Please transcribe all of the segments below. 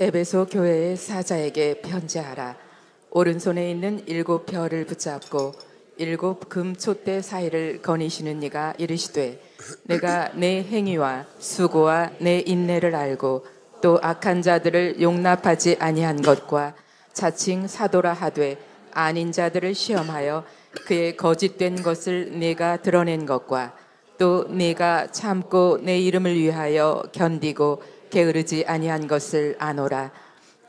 에베소 교회의 사자에게 편지하라. 오른손에 있는 7 별을 붙잡고 7 금 촛대 사이를 거니시는 이가 이르시되, 내가 내 행위와 수고와 내 인내를 알고 또 악한 자들을 용납하지 아니한 것과 자칭 사도라 하되 아닌 자들을 시험하여 그의 거짓된 것을 내가 드러낸 것과 또 내가 참고 내 이름을 위하여 견디고 게으르지 아니한 것을 아노라.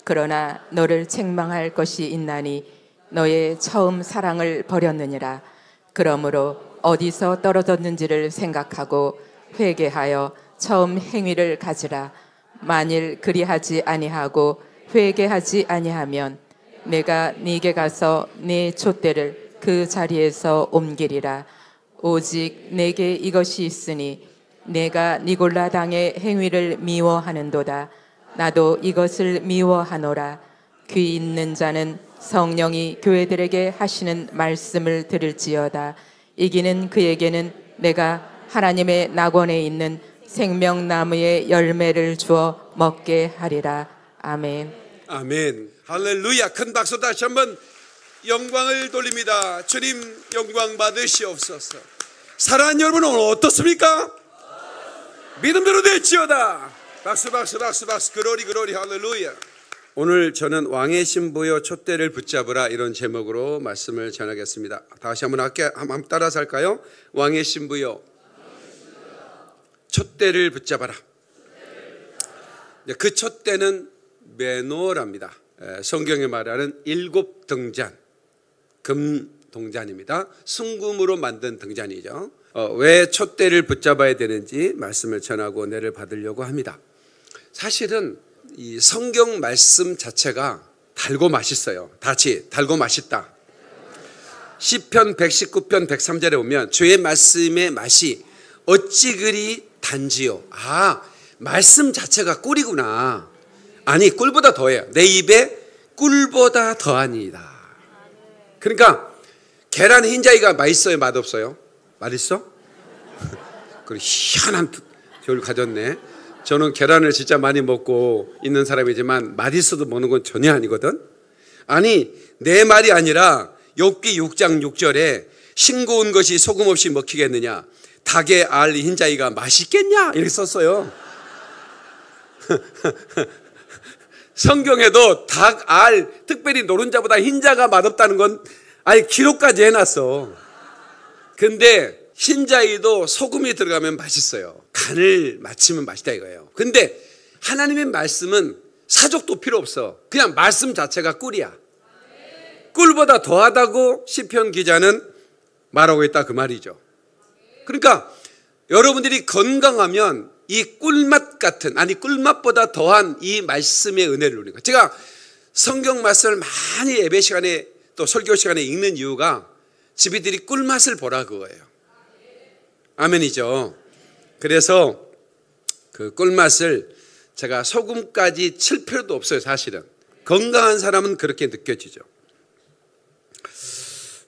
그러나 너를 책망할 것이 있나니 너의 처음 사랑을 버렸느니라. 그러므로 어디서 떨어졌는지를 생각하고 회개하여 처음 행위를 가지라. 만일 그리하지 아니하고 회개하지 아니하면 내가 네게 가서 네 촛대를 그 자리에서 옮기리라. 오직 내게 이것이 있으니 내가 니골라 당의 행위를 미워하는도다. 나도 이것을 미워하노라. 귀 있는 자는 성령이 교회들에게 하시는 말씀을 들을지어다. 이기는 그에게는 내가 하나님의 낙원에 있는 생명나무의 열매를 주어 먹게 하리라. 아멘. 아멘. 할렐루야. 큰 박수 다시 한번 영광을 돌립니다. 주님 영광 받으시옵소서. 사랑하는 여러분, 오늘 어떻습니까? 믿음대로 될지어다. 박수 박수 박수 박수. 그로리 그로리. 할렐루야. 오늘 저는 왕의 신부여 촛대를 붙잡으라, 이런 제목으로 말씀을 전하겠습니다. 다시 한번 할게. 한번 따라서 할까요? 왕의 신부여 촛대를 붙잡아라. 그 촛대는 메노랍니다. 성경에 말하는 7 등잔, 금 동잔입니다. 순금으로 만든 등잔이죠. 왜 촛대를 붙잡아야 되는지 말씀을 전하고 은혜를 받으려고 합니다. 사실은 이 성경 말씀 자체가 달고 맛있어요. 다시 달고 맛있다. 시편 119편 103절에 보면 주의 말씀의 맛이 어찌 그리 단지요. 아, 말씀 자체가 꿀이구나. 아니, 꿀보다 더해요. 내 입에 꿀보다 더하니이다. 그러니까 계란 흰자위가 맛있어요, 맛없어요? 맛있어? 그 희한한 저를 가졌네. 저는 계란을 진짜 많이 먹고 있는 사람이지만 맛있어도 먹는 건 전혀 아니거든. 아니, 내 말이 아니라 욥기 6장 6절에 싱거운 것이 소금 없이 먹히겠느냐, 닭의 알 흰자위가 맛있겠냐, 이렇게 썼어요. 성경에도 닭, 알, 특별히 노른자보다 흰자가 맛없다는 건 아예 기록까지 해놨어. 근데 흰자위도 소금이 들어가면 맛있어요. 간을 맞추면 맛있다 이거예요. 근데 하나님의 말씀은 사족도 필요 없어. 그냥 말씀 자체가 꿀이야. 꿀보다 더하다고 시편 기자는 말하고 있다, 그 말이죠. 그러니까 여러분들이 건강하면 이 꿀맛 같은, 아니 꿀맛보다 더한 이 말씀의 은혜를 누리는 거예요. 제가 성경 말씀을 많이 예배 시간에 또 설교 시간에 읽는 이유가 집이들이 꿀맛을 보라 그거예요. 아멘이죠. 그래서 그 꿀맛을 제가 소금까지 칠 필요도 없어요. 사실은 건강한 사람은 그렇게 느껴지죠.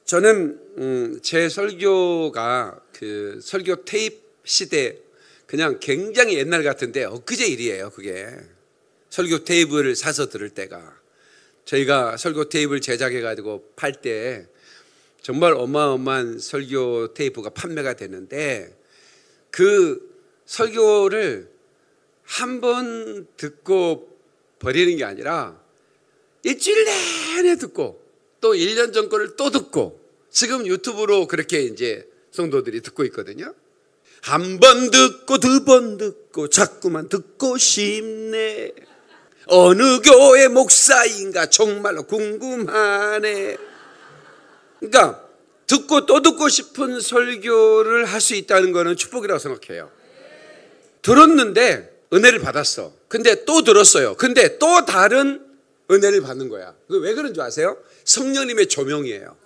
저는 제 설교가 그 설교 테이프 시대 그냥 굉장히 옛날 같은데 엊그제 일이에요. 그게 설교 테이프를 사서 들을 때가, 저희가 설교 테이프를 제작해 가지고 팔 때 정말 어마어마한 설교 테이프가 판매가 되는데, 그 설교를 한 번 듣고 버리는 게 아니라 일주일 내내 듣고 또 1년 전 거를 또 듣고, 지금 유튜브로 그렇게 이제 성도들이 듣고 있거든요. 한 번 듣고 2번 듣고 자꾸만 듣고 싶네. 어느 교회 목사인가 정말로 궁금하네. 그러니까 듣고 또 듣고 싶은 설교를 할 수 있다는 것은 축복이라고 생각해요. 들었는데 은혜를 받았어. 근데 또 들었어요. 근데 또 다른 은혜를 받는 거야. 왜 그런 줄 아세요? 성령님의 조명이에요.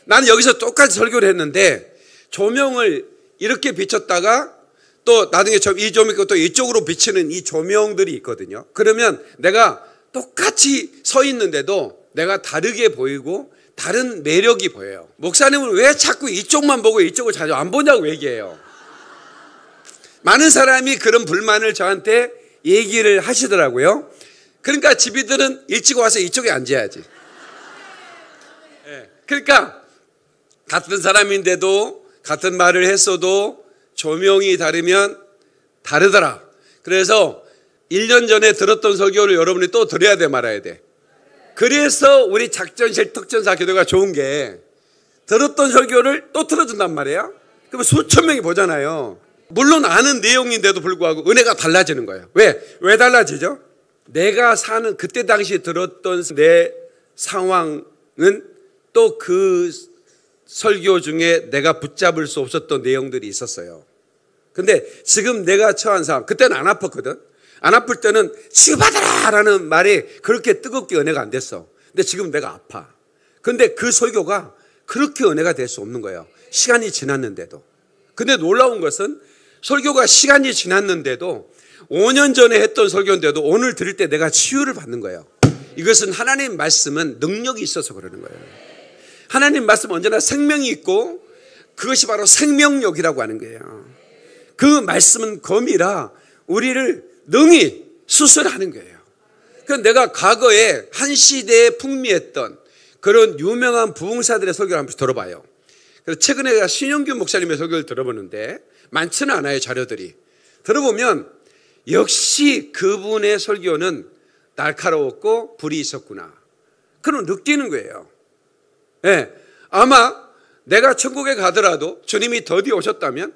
나는 여기서 똑같이 설교를 했는데 조명을 이렇게 비쳤다가 또 나중에 이 조명이 또 이쪽으로 비치는 이 조명들이 있거든요. 그러면 내가 똑같이 서 있는데도 내가 다르게 보이고 다른 매력이 보여요. 목사님은 왜 자꾸 이쪽만 보고 이쪽을 자주 안 보냐고 얘기해요. 많은 사람이 그런 불만을 저한테 얘기를 하시더라고요. 그러니까 집이들은 일찍 와서 이쪽에 앉아야지. 그러니까 같은 사람인데도 같은 말을 했어도 조명이 다르면 다르더라. 그래서 1년 전에 들었던 설교를 여러분이 또 들어야 돼 말아야 돼. 그래서 우리 작전실 특전사 교도가 좋은 게 들었던 설교를 또 틀어준단 말이에요. 그러면 수천 명이 보잖아요. 물론 아는 내용인데도 불구하고 은혜가 달라지는 거예요. 왜 달라지죠? 내가 사는 그때 당시에 들었던 내 상황은 또 그 설교 중에 내가 붙잡을 수 없었던 내용들이 있었어요. 근데 지금 내가 처한 상황, 그때는 안 아팠거든. 안 아플 때는 치유받아라 라는 말이 그렇게 뜨겁게 은혜가 안 됐어. 근데 지금 내가 아파. 근데 그 설교가 그렇게 은혜가 될 수 없는 거예요. 시간이 지났는데도. 근데 놀라운 것은 설교가 시간이 지났는데도 5년 전에 했던 설교인데도 오늘 들을 때 내가 치유를 받는 거예요. 이것은 하나님 말씀은 능력이 있어서 그러는 거예요. 하나님 말씀은 언제나 생명이 있고 그것이 바로 생명력이라고 하는 거예요. 그 말씀은 검이라 우리를 능히 수술하는 거예요. 그래서 내가 과거에 한 시대에 풍미했던 그런 유명한 부흥사들의 설교를 한번 들어봐요. 그래서 최근에 제가 신영균 목사님의 설교를 들어보는데 많지는 않아요, 자료들이. 들어보면 역시 그분의 설교는 날카로웠고 불이 있었구나. 그런 느끼는 거예요. 네, 아마 내가 천국에 가더라도 주님이 더디 오셨다면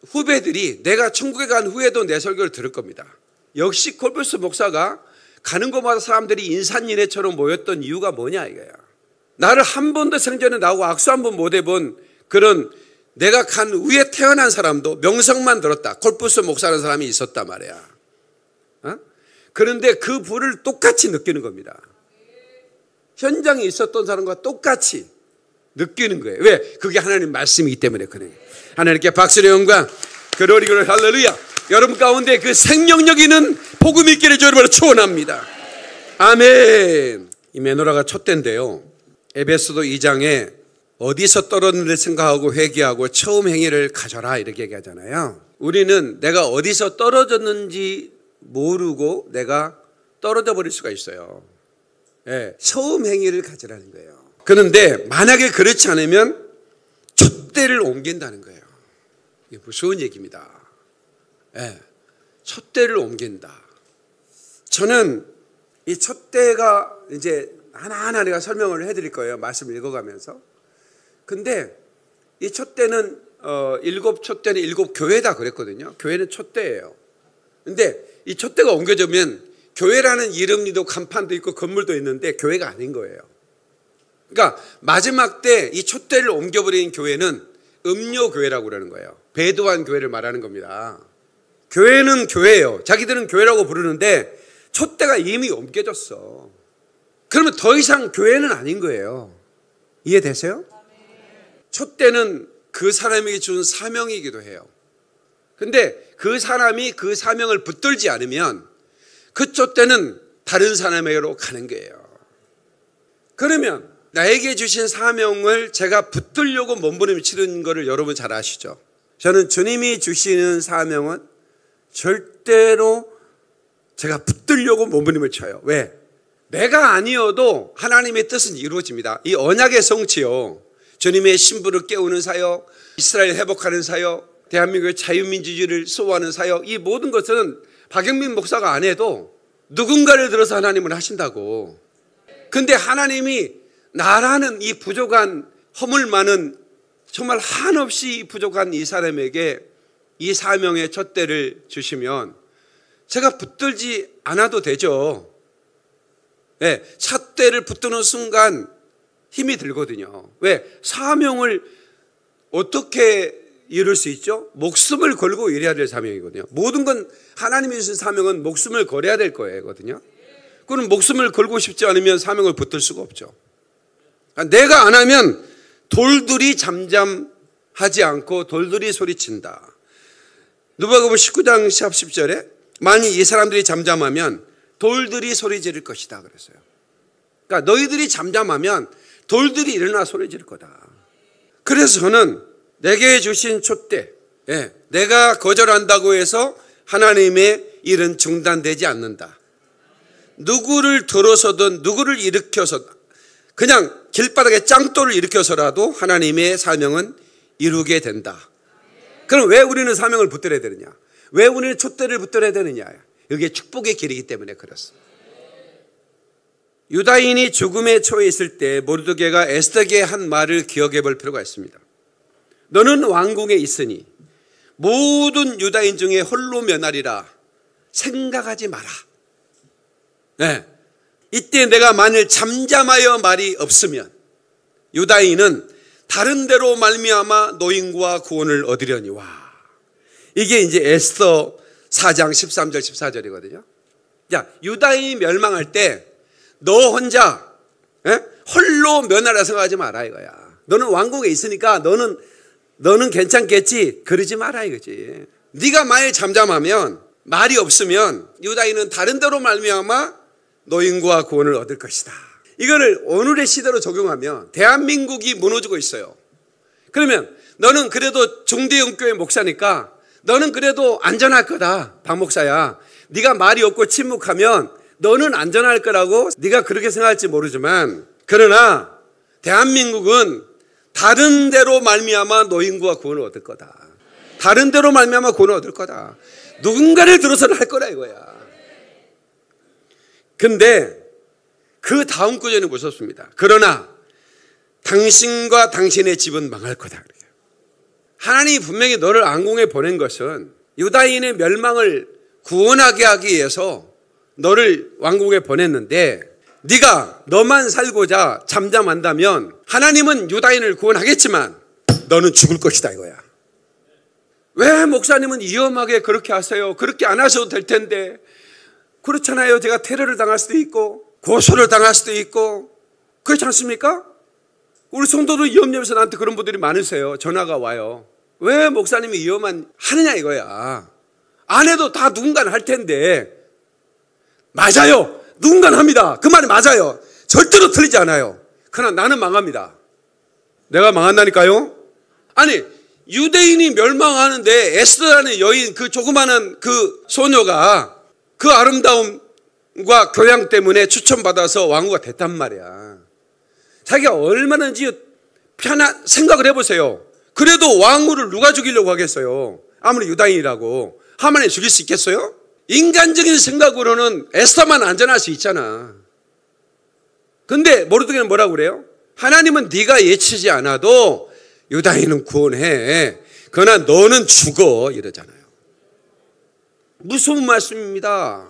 후배들이 내가 천국에 간 후에도 내 설교를 들을 겁니다. 역시 콜베스 목사가 가는 곳마다 사람들이 인산인해처럼 모였던 이유가 뭐냐 이거야. 나를 한 번도 생전에 나하고 악수 한 번 못 해본 그런 내가 간 후에 태어난 사람도 명성만 들었다. 콜베스 목사라는 사람이 있었단 말이야. 그런데 그 불을 똑같이 느끼는 겁니다. 현장에 있었던 사람과 똑같이 느끼는 거예요. 왜? 그게 하나님 말씀이기 때문에 그래요. 하나님께 박수의 영광, 그러리 할렐루야. 여러분 가운데 그 생명력 있는 복음 있기를 여러분을 축원합니다. 아멘. 이 메노라가 촛대인데요. 에베소도 2장에 어디서 떨어졌는지 생각하고 회개하고 처음 행위를 가져라 이렇게 얘기하잖아요. 우리는 내가 어디서 떨어졌는지 모르고 내가 떨어져 버릴 수가 있어요. 네, 처음 행위를 가지라는 거예요. 그런데 만약에 그렇지 않으면 촛대를 옮긴다는 거예요. 이게 무서운 얘기입니다. 네, 촛대를 옮긴다. 저는 이 촛대가 이제 하나하나 내가 설명을 해드릴 거예요. 말씀을 읽어가면서. 근데 이 촛대는 일곱 촛대는 일곱 교회다 그랬거든요. 교회는 촛대예요. 근데 이 촛대가 옮겨지면 교회라는 이름도 간판도 있고 건물도 있는데 교회가 아닌 거예요. 그러니까 마지막 때 이 촛대를 옮겨버린 교회는 음료교회라고 그러는 거예요. 배도한 교회를 말하는 겁니다. 교회는 교회예요. 자기들은 교회라고 부르는데 촛대가 이미 옮겨졌어. 그러면 더 이상 교회는 아닌 거예요. 이해되세요? 촛대는 그 사람에게 준 사명이기도 해요. 근데 그 사람이 그 사명을 붙들지 않으면 그 촛대는 다른 사람에게로 가는 거예요. 그러면 나에게 주신 사명을 제가 붙들려고 몸부림 치는 것을 여러분 잘 아시죠? 저는 주님이 주시는 사명은 절대로 제가 붙들려고 몸부림을 쳐요. 왜? 내가 아니어도 하나님의 뜻은 이루어집니다. 이 언약의 성취요. 주님의 신부를 깨우는 사역, 이스라엘 회복하는 사역, 대한민국의 자유민주주의를 수호하는 사역, 이 모든 것은 박영민 목사가 안 해도 누군가를 들어서 하나님은 하신다고. 근데 하나님이 나라는 이 부족한 허물 많은 정말 한없이 부족한 이 사람에게 이 사명의 촛대를 주시면 제가 붙들지 않아도 되죠. 네, 촛대를 붙드는 순간 힘이 들거든요. 왜? 사명을 어떻게 이룰 수 있죠? 목숨을 걸고 일해야 될 사명이거든요. 모든 건 하나님이 주신 사명은 목숨을 걸어야 될 거거든요. 그럼 목숨을 걸고 싶지 않으면 사명을 붙들 수가 없죠. 내가 안 하면 돌들이 잠잠하지 않고 돌들이 소리친다. 누가복음 19장 10절에 만일 이 사람들이 잠잠하면 돌들이 소리 지를 것이다 그랬어요. 그러니까 너희들이 잠잠하면 돌들이 일어나 소리 지를 거다. 그래서 저는 내게 주신 촛대, 내가 거절한다고 해서 하나님의 일은 중단되지 않는다. 누구를 들어서든 누구를 일으켜서 그냥 길바닥에 짱돌을 일으켜서라도 하나님의 사명은 이루게 된다. 그럼 왜 우리는 사명을 붙들어야 되느냐? 왜 우리는 촛대를 붙들어야 되느냐? 이게 축복의 길이기 때문에 그렇습니다. 유다인이 죽음에 처해 있을 때 모르드게가 에스더에게 한 말을 기억해 볼 필요가 있습니다. 너는 왕궁에 있으니 모든 유다인 중에 홀로 면하리라 생각하지 마라. 네. 이때 내가 만일 잠잠하여 말이 없으면 유다인은 다른 데로 말미암아 노임과 구원을 얻으려니와. 이게 이제 에스더 4장 13절 14절이거든요. 자, 유다인이 멸망할 때 너 혼자 홀로 면하라 생각하지 마라 이거야. 너는 왕국에 있으니까 너는 괜찮겠지. 그러지 마라 이거지. 네가 만일 잠잠하면 말이 없으면 유다인은 다른 데로 말미암아 노임과 구원을 얻을 것이다. 이거를 오늘의 시대로 적용하면 대한민국이 무너지고 있어요. 그러면 너는 그래도 중대형교회 목사니까 너는 그래도 안전할 거다. 박 목사야. 네가 말이 없고 침묵하면 너는 안전할 거라고 네가 그렇게 생각할지 모르지만, 그러나 대한민국은 다른 데로 말미암아 노임과 구원을 얻을 거다. 다른 데로 말미암아 구원을 얻을 거다. 누군가를 들어서는 할 거라 이거야. 근데 그 다음 구절은 무섭습니다. 그러나 당신과 당신의 집은 망할 거다. 하나님이 분명히 너를 왕궁에 보낸 것은 유다인의 멸망을 구원하게 하기 위해서 너를 왕궁에 보냈는데, 네가 너만 살고자 잠잠한다면 하나님은 유다인을 구원하겠지만 너는 죽을 것이다 이거야. 왜 목사님은 위험하게 그렇게 하세요? 그렇게 안 하셔도 될 텐데. 그렇잖아요. 제가 테러를 당할 수도 있고 고소를 당할 수도 있고 그렇지 않습니까? 우리 성도들 위험하면서 나한테 그런 분들이 많으세요. 전화가 와요. 왜 목사님이 위험한 하느냐 이거야. 안 해도 다 누군가는 할 텐데. 맞아요. 누군가는 합니다. 그 말이 맞아요. 절대로 틀리지 않아요. 그러나 나는 망합니다. 내가 망한다니까요. 아니, 유대인이 멸망하는데 에스더라는 여인, 그 조그마한 그 소녀가 그 아름다움과 교양 때문에 추천받아서 왕후가 됐단 말이야. 자기가 얼마든지 생각을 해보세요. 그래도 왕후를 누가 죽이려고 하겠어요? 아무리 유다인이라고. 하만이 죽일 수 있겠어요? 인간적인 생각으로는 에스더만 안전할 수 있잖아. 근데 모르드게는 뭐라고 그래요? 하나님은 네가 예치지 않아도 유다인은 구원해. 그러나 너는 죽어 이러잖아요. 무서운 말씀입니다.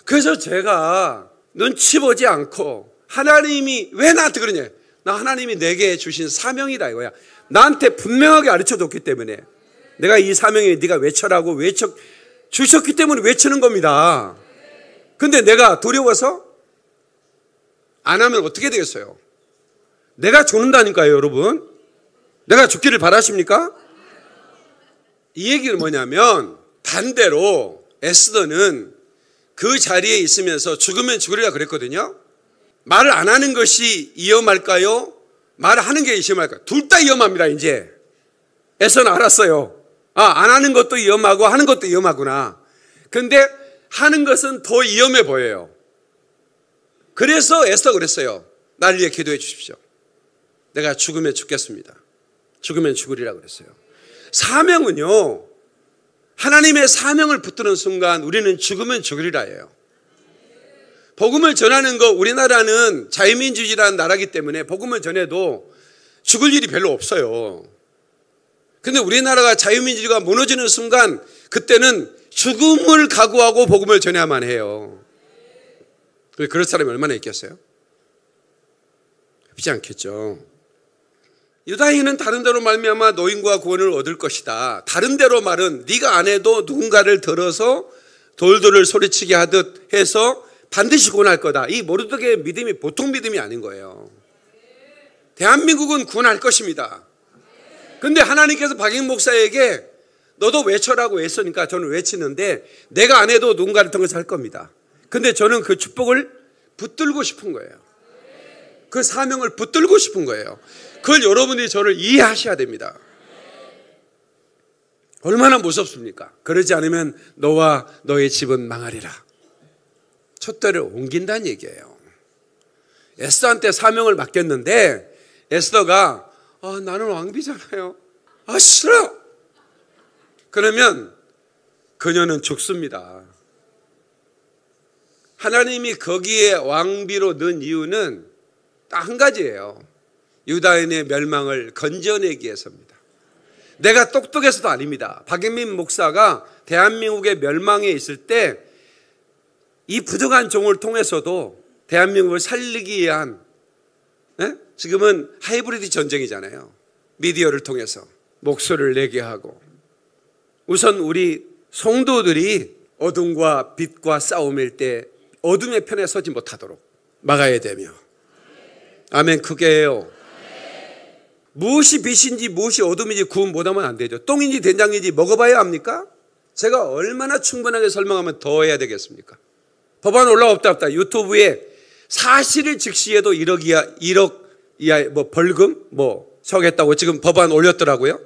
그래서 제가 눈치 보지 않고 하나님이 왜 나한테 그러냐. 나 하나님이 내게 주신 사명이다 이거야. 나한테 분명하게 가르쳐줬기 때문에 내가 이 사명에 네가 외쳐라고 주셨기 때문에 외치는 겁니다. 근데 내가 두려워서 안 하면 어떻게 되겠어요? 내가 죽는다니까요 여러분. 내가 죽기를 바라십니까? 이 얘기는 뭐냐면 반대로 에스더는 그 자리에 있으면서 죽으면 죽으리라 그랬거든요. 말을 안 하는 것이 위험할까요? 말을 하는 게 위험할까요? 둘 다 위험합니다. 이제 에스더는 알았어요. 안 하는 것도 위험하고 하는 것도 위험하구나. 근데 하는 것은 더 위험해 보여요. 그래서 에스더가 그랬어요. 나를 위해 기도해 주십시오. 내가 죽으면 죽겠습니다. 죽으면 죽으리라고 그랬어요. 사명은요, 하나님의 사명을 붙드는 순간 우리는 죽으면 죽으리라예요. 복음을 전하는 거, 우리나라는 자유민주주의라는 나라이기 때문에 복음을 전해도 죽을 일이 별로 없어요. 근데 우리나라가 자유민주주의가 무너지는 순간 그때는 죽음을 각오하고 복음을 전해야만 해요. 그럴 사람이 얼마나 있겠어요? 쉽지 않겠죠. 유다인은 다른 데로 말미암아 노임과 구원을 얻을 것이다. 다른 데로 말은 네가 안 해도 누군가를 들어서 돌돌을 소리치게 하듯 해서 반드시 구원할 거다. 이 모르드게의 믿음이 보통 믿음이 아닌 거예요. 대한민국은 구원할 것입니다. 근데 하나님께서 박영 목사에게 너도 외쳐라고 했으니까 저는 외치는데 내가 안 해도 누군가를 통해서 할 겁니다. 근데 저는 그 축복을 붙들고 싶은 거예요. 그 사명을 붙들고 싶은 거예요. 그걸 여러분들이 저를 이해하셔야 됩니다. 얼마나 무섭습니까? 그러지 않으면 너와 너의 집은 망하리라. 촛대를 옮긴다는 얘기예요. 에스더한테 사명을 맡겼는데 에스더가 나는 왕비잖아요. 싫어. 그러면 그녀는 죽습니다. 하나님이 거기에 왕비로 넣은 이유는 딱 한 가지예요. 유다인의 멸망을 건져내기 위해서입니다. 내가 똑똑해서도 아닙니다. 박영민 목사가 대한민국의 멸망에 있을 때 이 부족한 종을 통해서도 대한민국을 살리기 위한, 지금은 하이브리드 전쟁이잖아요. 미디어를 통해서 목소리를 내게 하고, 우선 우리 성도들이 어둠과 빛과 싸움일 때 어둠의 편에 서지 못하도록 막아야 되며, 아멘. 크게 해요. 무엇이 빛인지 무엇이 어둠인지 구분 못하면 안 되죠. 똥인지 된장인지 먹어봐야 합니까? 제가 얼마나 충분하게 설명하면 더 해야 되겠습니까? 법안 올라왔다 없다 유튜브에 사실을 즉시해도 1억 이하 벌금 서겠다고 지금 법안 올렸더라고요.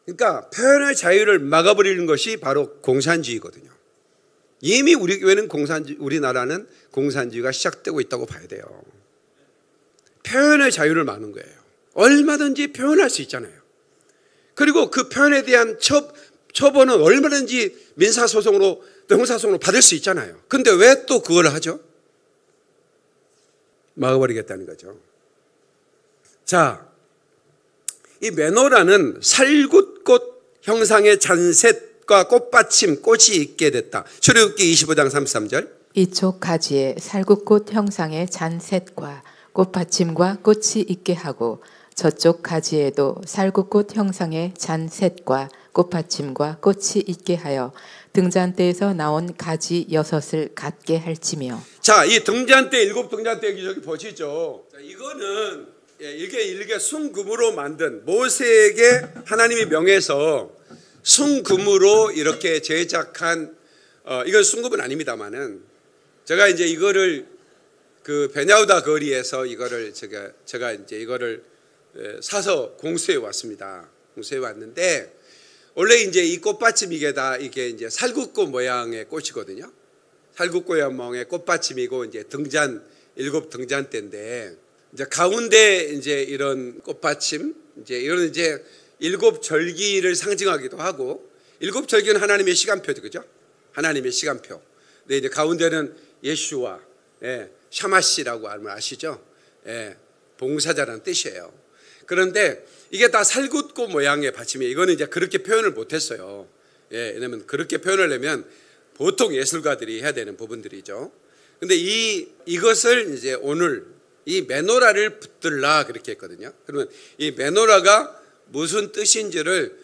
그러니까 표현의 자유를 막아버리는 것이 바로 공산주의거든요. 이미 우리 교회는 우리나라는 공산주의가 시작되고 있다고 봐야 돼요. 표현의 자유를 막는 거예요. 얼마든지 표현할 수 있잖아요. 그리고 그 표현에 대한 처벌은 얼마든지 민사소송으로 또 형사소송으로 받을 수 있잖아요. 근데 왜 또 그걸 하죠? 막아버리겠다는 거죠. 자, 이 메노라는 살굿꽃 형상의 잔셋과 꽃받침, 꽃이 있게 됐다. 출애굽기 25장 33절. 이쪽 가지에 살구꽃 형상의 잔셋과 꽃받침과 꽃이 있게 하고 저쪽 가지에도 살구꽃 형상의 잔셋과 꽃받침과 꽃이 있게 하여 등잔대에서 나온 가지 6을 갖게 할지며. 자, 이 등잔대 7 등잔대 여기 보시죠. 자, 이거는 이게 순금으로 만든 모세에게 하나님이 명해서 순금으로 이렇게 제작한 이건 순금은 아닙니다만은 제가 이제 이거를 그 베냐우다 거리에서 이거를 제가 이제 이거를 사서 공수해 왔습니다. 공수해 왔는데 원래 이제 이 꽃받침 이게 이제 살구꽃 모양의 꽃이거든요. 살구꽃 모양의 꽃받침이고 이제 등잔 7 등잔대인데 이제 가운데 이제 이런 꽃받침 이런 이제 7 절기를 상징하기도 하고 7 절기는 하나님의 시간표죠, 그죠? 하나님의 시간표. 근데 이제 가운데는 예수와 샤마시라고 아시죠? 봉사자라는 뜻이에요. 그런데 이게 다 살굿꽃 모양의 받침이에요. 이거는 이제 그렇게 표현을 못했어요. 왜냐면 그렇게 표현을 하려면 보통 예술가들이 해야 되는 부분들이죠. 근데 이것을 이제 오늘 이 메노라를 붙들라 그렇게 했거든요. 그러면 이 메노라가 무슨 뜻인지를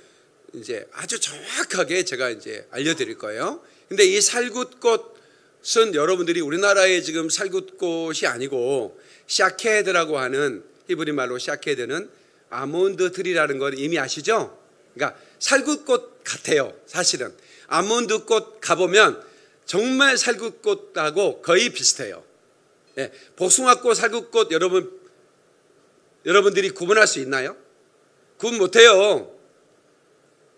이제 아주 정확하게 제가 이제 알려드릴 거예요. 근데 이 살굿꽃은 여러분들이 우리나라의 지금 살굿꽃이 아니고 샤케드라고 하는 히브리 말로 샤케드는 아몬드 트리라는 걸 이미 아시죠? 그러니까 살굿꽃 같아요. 사실은 아몬드꽃 가보면 정말 살굿꽃하고 거의 비슷해요. 복숭아꽃, 살굿꽃 여러분들이 구분할 수 있나요? 구분 못해요.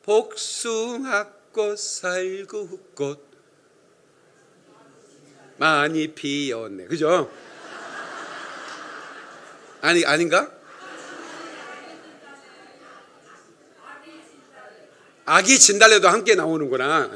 복숭아꽃, 살굿꽃 많이 피었네. 그죠? 아닌가? 아기 진달래도 함께 나오는구나.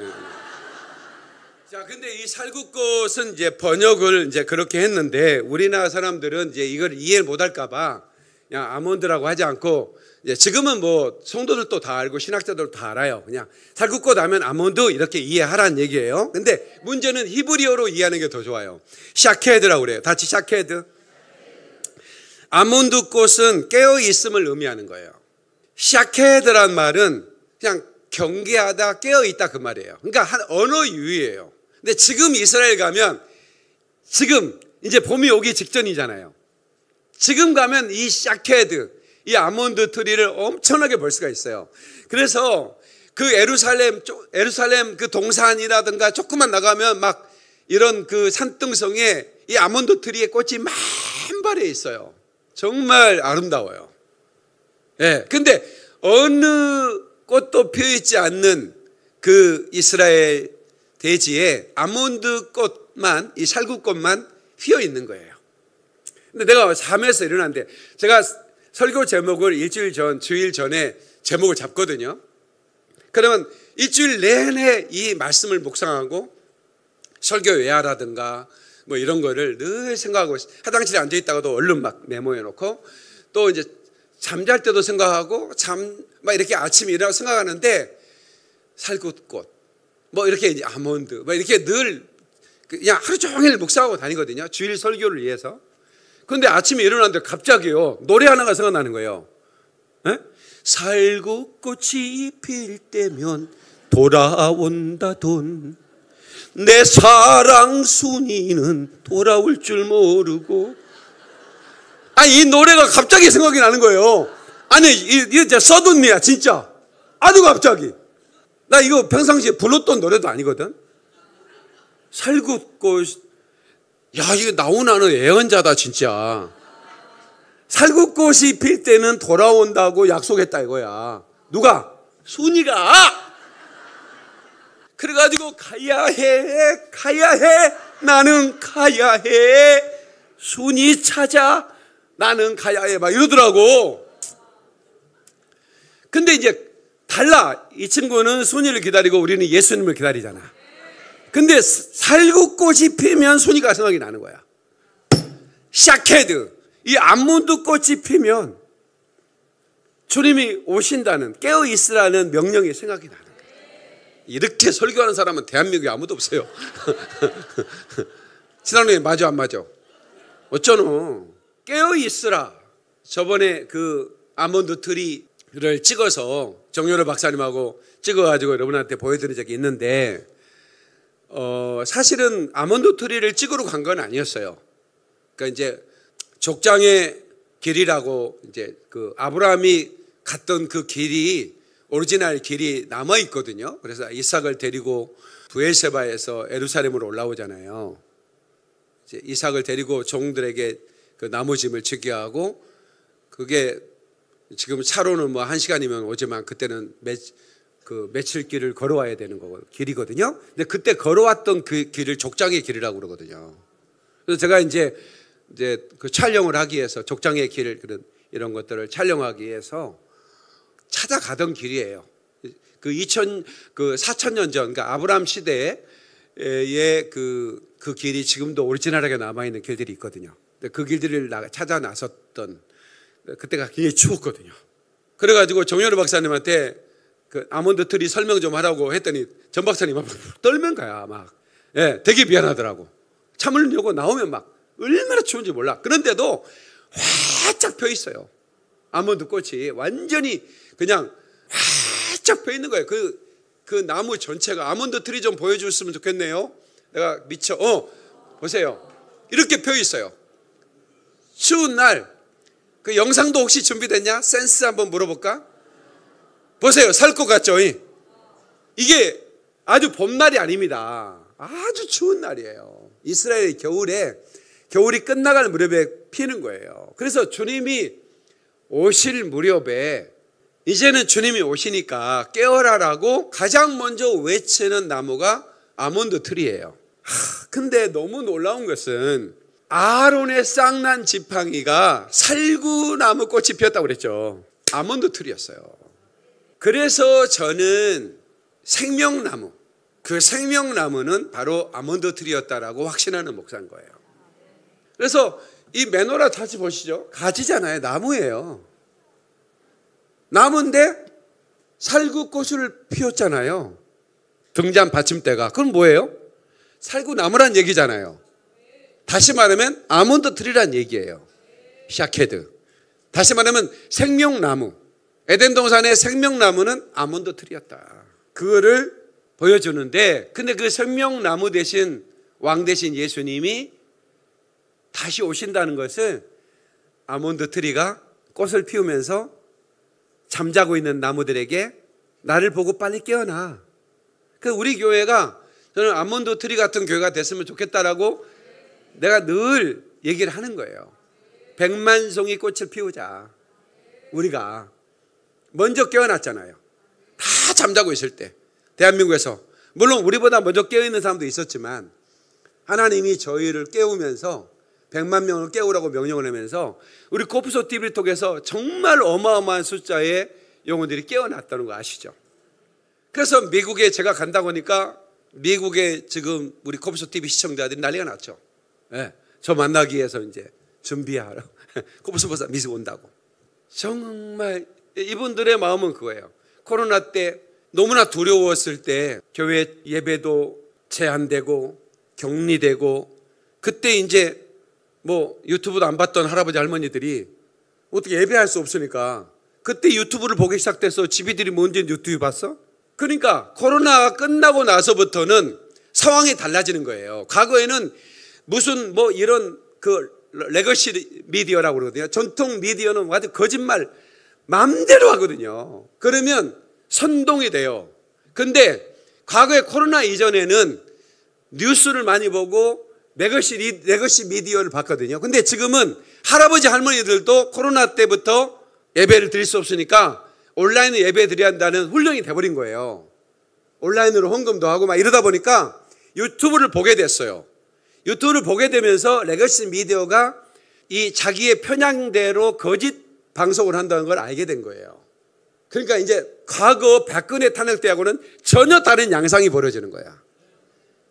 자, 근데 이 살구꽃은 이제 번역을 이제 그렇게 했는데 우리나라 사람들은 이제 이걸 이해 못할까봐 그냥 아몬드라고 하지 않고 이제 지금은 뭐 성도들도 다 알고 신학자들도 다 알아요. 그냥 살구꽃 하면 아몬드 이렇게 이해하라는 얘기예요. 근데 문제는 히브리어로 이해하는 게 더 좋아요. 샤케드라고 그래요. 같이 샤케드. 아몬드 꽃은 깨어 있음을 의미하는 거예요. 샤케드란 말은 그냥 경계하다 깨어 있다 그 말이에요. 그러니까 한 언어 유희예요. 근데 지금 이스라엘 가면 지금 이제 봄이 오기 직전이잖아요. 지금 가면 이 샤케드, 이 아몬드 트리를 엄청나게 볼 수가 있어요. 그래서 그 에루살렘 그 동산이라든가 조금만 나가면 막 이런 그 산등성에 이 아몬드 트리의 꽃이 만발해 있어요. 정말 아름다워요. 근데 어느 꽃도 피어있지 않는 그 이스라엘 대지에 아몬드 꽃 꽃만, 이 살구꽃만 휘어 있는 거예요. 근데 내가 잠에서 일어났는데, 제가 설교 제목을 일주일 전, 주일 전에 제목을 잡거든요. 그러면 일주일 내내 이 말씀을 묵상하고 설교 외화라든가 뭐 이런 거를 늘 생각하고, 화장실에 앉아 있다가도 얼른 막 메모해 놓고, 또 이제 잠잘 때도 생각하고, 막 이렇게 아침에 일어나서 생각하는데, 살구꽃, 뭐 이렇게 이제 아몬드, 뭐 이렇게 늘 그냥 하루 종일 묵상하고 다니거든요. 주일 설교를 위해서. 근데 아침에 일어났는데 갑자기요, 노래 하나가 생각나는 거예요. 에? 살구꽃이 필 때면 돌아온다 돈, 내 사랑 순이는 돌아올 줄 모르고. 아니, 이 노래가 갑자기 생각이 나는 거예요. 아니, 이게 진짜 서든이야, 진짜. 아주 갑자기. 나 이거 평상시에 불렀던 노래도 아니거든. 살구꽃, 야, 이거 나오나는 예언자다, 진짜. 살구꽃이 필 때는 돌아온다고 약속했다, 이거야. 누가? 순이가. 그래가지고 가야 해, 나는 가야 해, 순이 찾아, 나는 가야 해, 막 이러더라고. 근데 이제 달라. 이 친구는 순이를 기다리고 우리는 예수님을 기다리잖아. 근데 살구꽃이 피면 순이가 생각이 나는 거야. 샤케드, 이 아몬드 꽃이 피면 주님이 오신다는, 깨어 있으라는 명령이 생각이 나는 거야. 이렇게 설교하는 사람은 대한민국에 아무도 없어요. 신앙님, 맞아 안 맞아? 어쩌노? 깨어 있으라. 저번에 그 아몬드 트리를 찍어서 정효로 박사님하고 찍어가지고 여러분한테 보여드린 적이 있는데, 사실은 아몬드 트리를 찍으러 간 건 아니었어요. 그러니까 이제 족장의 길이라고, 이제 그 아브라함이 갔던 그 길이, 오리지널 길이 남아 있거든요. 그래서 이삭을 데리고 브엘세바에서 예루살렘으로 올라오잖아요. 이제 이삭을 데리고 종들에게 그 나무짐을 지게 하고, 그게 지금 차로는 뭐 1시간이면 오지만 그때는 며칠 길을 걸어와야 되는 길이거든요. 근데 그때 걸어왔던 그 길을 족장의 길이라고 그러거든요. 그래서 제가 이제 그 촬영을 하기 위해서, 족장의 길, 이런 것들을 촬영하기 위해서 찾아가던 길이에요. 그 4,000년 전, 그러니까 아브라함 시대에 그 길이 지금도 오리지널하게 남아있는 길들이 있거든요. 그 길들을 찾아 나섰던, 그때가 굉장히 추웠거든요. 그래가지고 정현우 박사님한테 그 아몬드 트리 설명 좀 하라고 했더니 전 박사님 막 떨면 거야. 막. 예, 되게 미안하더라고. 참으려고 나오면 막 얼마나 추운지 몰라. 그런데도 활짝 펴 있어요. 아몬드 꽃이 완전히 그냥 활짝 펴 있는 거예요. 그 나무 전체가. 아몬드 트리 좀 보여줬으면 좋겠네요. 내가 보세요. 이렇게 펴 있어요. 추운 날. 그 영상도 혹시 준비됐냐? 센스 한번 물어볼까? 보세요. 살 것 같죠? 이게 아주 봄날이 아닙니다. 아주 추운 날이에요. 이스라엘 겨울이 끝나갈 무렵에 피는 거예요. 그래서 주님이 오실 무렵에, 이제는 주님이 오시니까 깨어라라고 가장 먼저 외치는 나무가 아몬드 트리예요. 근데 너무 놀라운 것은 아론의 쌍난 지팡이가 살구나무 꽃이 피었다고 그랬죠. 아몬드 트리였어요. 그래서 저는 생명나무, 그 생명나무는 바로 아몬드 트리였다라고 확신하는 목사인 거예요. 그래서 이 메노라 다시 보시죠. 가지잖아요. 나무예요. 나무인데 살구꽃을 피웠잖아요. 등잔 받침대가. 그건 뭐예요? 살구나무란 얘기잖아요. 다시 말하면 아몬드 트리란 얘기예요. 샤케드. 다시 말하면 생명나무. 에덴 동산의 생명나무는 아몬드 트리였다. 그거를 보여주는데, 근데 그 생명나무 대신, 왕 대신 예수님이 다시 오신다는 것을 아몬드 트리가 꽃을 피우면서 잠자고 있는 나무들에게 나를 보고 빨리 깨어나. 그 우리 교회가, 저는 아몬드 트리 같은 교회가 됐으면 좋겠다라고 내가 늘 얘기를 하는 거예요. 100만 송이 꽃을 피우자. 우리가 먼저 깨어났잖아요. 다 잠자고 있을 때, 대한민국에서. 물론 우리보다 먼저 깨어있는 사람도 있었지만 하나님이 저희를 깨우면서 100만 명을 깨우라고 명령을 하면서 우리 코프소 TV를 통해서 정말 어마어마한 숫자의 영혼들이 깨어났다는 거 아시죠? 그래서 미국에 제가 간다고 하니까 미국에 지금 우리 코프소 TV 시청자들이 난리가 났죠. 네, 저 만나기 위해서 이제 준비하러 코프소 목사 미국 온다고. 정말 이분들의 마음은 그거예요. 코로나 때 너무나 두려웠을 때 교회 예배도 제한되고 격리되고 그때 이제 뭐 유튜브도 안 봤던 할아버지 할머니들이 어떻게 예배할 수 없으니까 그때 유튜브를 보기 시작돼서 집이들이 뭔지 유튜브 봤어? 그러니까 코로나가 끝나고 나서부터는 상황이 달라지는 거예요. 과거에는 무슨 뭐 이런 그 레거시 미디어라고 그러거든요. 전통 미디어는 완전 거짓말 마음대로 하거든요. 그러면 선동이 돼요. 근데 과거에 코로나 이전에는 뉴스를 많이 보고 레거시 미디어를 봤거든요. 근데 지금은 할아버지 할머니들도 코로나 때부터 예배를 드릴 수 없으니까 온라인으로 예배 드려야 한다는 훈련이 돼버린 거예요. 온라인으로 헌금도 하고 막 이러다 보니까 유튜브를 보게 됐어요. 유튜브를 보게 되면서 레거시 미디어가 이 자기의 편향대로 거짓 방송을 한다는 걸 알게 된 거예요. 그러니까 이제 과거 박근혜 탄핵 때하고는 전혀 다른 양상이 벌어지는 거야.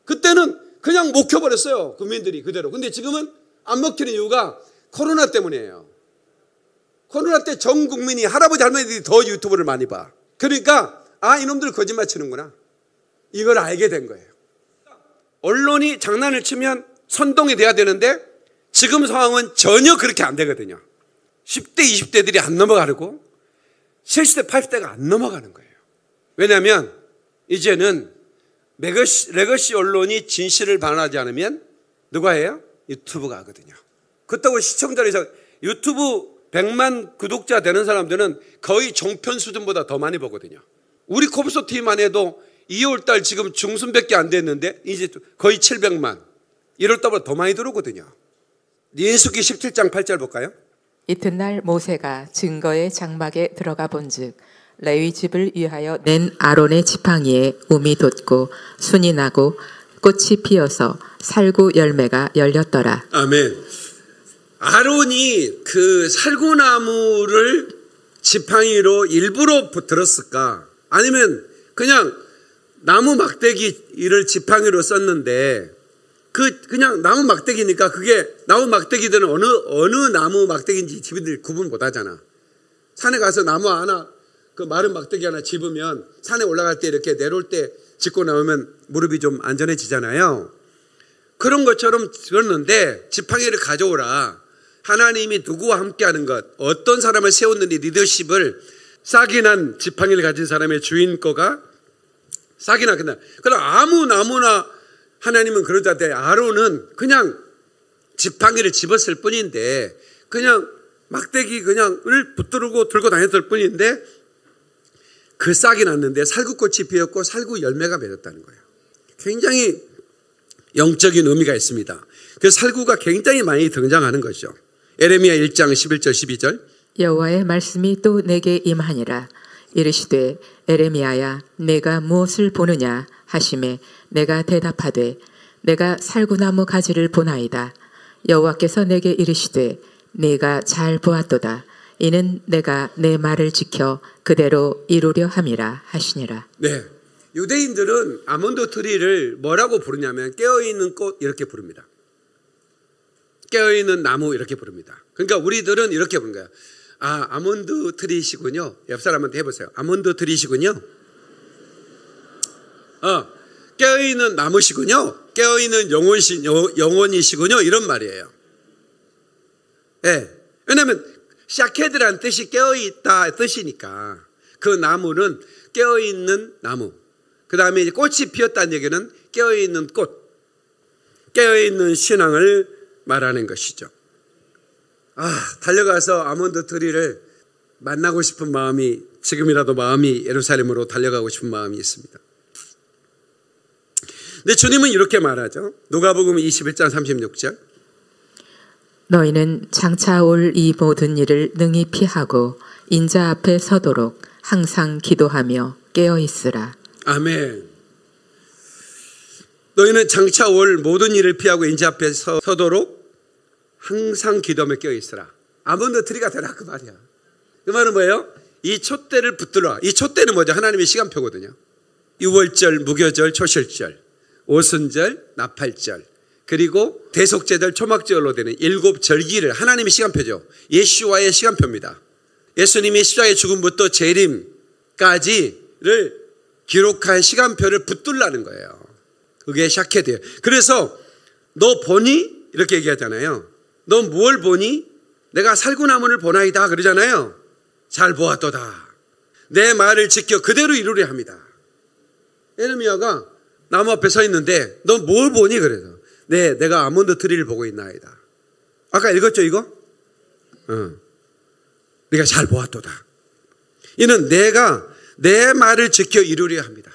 그때는 그냥 먹혀버렸어요. 국민들이 그대로. 근데 지금은 안 먹히는 이유가 코로나 때문이에요. 코로나 때 전 국민이 할아버지 할머니들이 더 유튜브를 많이 봐. 그러니까 아 이놈들 거짓말 치는구나. 이걸 알게 된 거예요. 언론이 장난을 치면 선동이 돼야 되는데 지금 상황은 전혀 그렇게 안 되거든요. 10대 20대들이 안 넘어가고 70대 80대가 안 넘어가는 거예요. 왜냐하면 이제는 레거시 언론이 진실을 반환하지 않으면 누가 해요? 유튜브가 하거든요. 그렇다고 시청자를 유튜브 100만 구독자 되는 사람들은 거의 종편 수준보다 더 많이 보거든요. 우리 코프소 TV만 해도 2월달 지금 중순밖에 안 됐는데 이제 거의 700만 1월달보다 더 많이 들어오거든요. 민수기 17장 8절 볼까요? 이튿날 모세가 증거의 장막에 들어가 본즉 레위 집을 위하여 낸 아론의 지팡이에 움이 돋고 순이 나고 꽃이 피어서 살구 열매가 열렸더라. 아멘. 아론이 그 살구나무를 지팡이로 일부러 들었을까? 아니면 그냥 나무 막대기를 지팡이로 썼는데 그냥 나무 막대기니까 그게 나무 막대기들은 어느 나무 막대기인지 집이들 구분 못 하잖아. 산에 가서 나무 하나 그 마른 막대기 하나 집으면 산에 올라갈 때 이렇게 내려올 때 짚고 나오면 무릎이 좀 안전해지잖아요. 그런 것처럼 들었는데 지팡이를 가져오라. 하나님이 누구와 함께하는 것, 어떤 사람을 세웠느니 리더십을 싹이 난 지팡이를 가진 사람의 주인 거가 싹이 나겠나. 그럼 아무 나무나 하나님은 그러자대 아론은 그냥 지팡이를 집었을 뿐인데 그냥 막대기 그냥을 붙들고 들고 다녔을 뿐인데 그 싹이 났는데 살구꽃이 피었고 살구 열매가 맺었다는 거예요. 굉장히 영적인 의미가 있습니다. 그 살구가 굉장히 많이 등장하는 것이죠. 에레미야 1장 11절 12절 여호와의 말씀이 또 내게 임하니라. 이르시되 에레미야야 내가 무엇을 보느냐 하시매 내가 대답하되 내가 살구나무 가지를 보나이다. 여호와께서 내게 이르시되 네가 잘 보았도다. 이는 내가 내 말을 지켜 그대로 이루려 함이라 하시니라. 네, 유대인들은 아몬드 트리를 뭐라고 부르냐면 깨어있는 꽃 이렇게 부릅니다. 깨어있는 나무 이렇게 부릅니다. 그러니까 우리들은 이렇게 부르는 거예요. 아, 아몬드 트리시군요. 옆 사람한테 해보세요. 아몬드 트리시군요. 깨어있는 나무시군요. 깨어있는 영혼이시군요. 이런 말이에요. 네. 왜냐하면 샤케드라는 뜻이 깨어있다 뜻이니까 그 나무는 깨어있는 나무. 그 다음에 이제 꽃이 피었다는 얘기는 깨어있는 꽃, 깨어있는 신앙을 말하는 것이죠. 달려가서 아몬드 트리를 만나고 싶은 마음이 지금이라도 마음이 예루살렘으로 달려가고 싶은 마음이 있습니다. 근데 주님은 이렇게 말하죠. 누가복음 21장 36절 너희는 장차 올 이 모든 일을 능히 피하고 인자 앞에 서도록 항상 기도하며 깨어 있으라. 아멘. 너희는 장차 올 모든 일을 피하고 인자 앞에 서도록 항상 기도하며 깨어 있으라. 아몬드트리가 되라 그 말이야. 그 말은 뭐예요? 이 촛대를 붙들어. 이 촛대는 뭐죠? 하나님의 시간표거든요. 유월절, 무교절, 초실절, 오순절, 나팔절, 그리고 대속제절, 초막절로 되는 7절기를 하나님의 시간표죠. 예수와의 시간표입니다. 예수님이 십자가의 죽음부터 재림까지를 기록한 시간표를 붙들라는 거예요. 그게 샤케드예요. 그래서 너 보니? 이렇게 얘기하잖아요. 너 뭘 보니? 내가 살구나무를 보나이다 그러잖아요. 잘 보았도다. 내 말을 지켜 그대로 이루려 합니다. 에르미야가 나무 앞에 서 있는데 너 뭘 보니? 그래서 내가 아몬드 트리를 보고 있나이다. 아까 읽었죠 이거? 네가 잘 보았도다. 이는 내가 내 말을 지켜 이루려 합니다.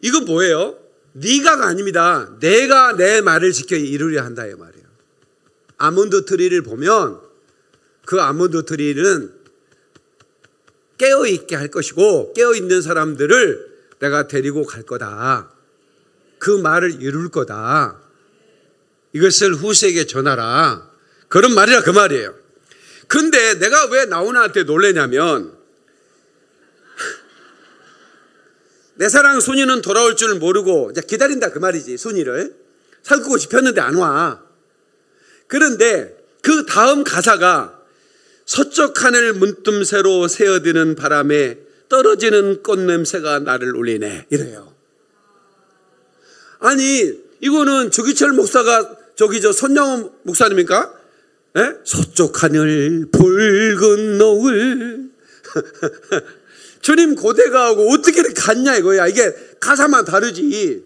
이건 뭐예요? 네가가 아닙니다. 내가 내 말을 지켜 이루려 한다 이 말이에요. 아몬드 트리를 보면 그 아몬드 트리는 깨어있게 할 것이고 깨어있는 사람들을 내가 데리고 갈 거다. 그 말을 이룰 거다. 이것을 후세에게 전하라. 그런 말이라 그 말이에요. 근데 내가 왜 나훈아한테 놀래냐면 내 사랑 순이는 돌아올 줄 모르고 이제 기다린다 그 말이지. 순이를 살구고 싶었는데 안 와. 그런데 그 다음 가사가 서쪽 하늘 문틈새로 새어드는 바람에 떨어지는 꽃냄새가 나를 울리네 이래요. 아니 이거는 조기철 목사가 손양호 목사님입니까? 에? 서쪽 하늘 붉은 노을 주님 고대가하고 어떻게 이렇게 같냐 이거야. 이게 가사만 다르지.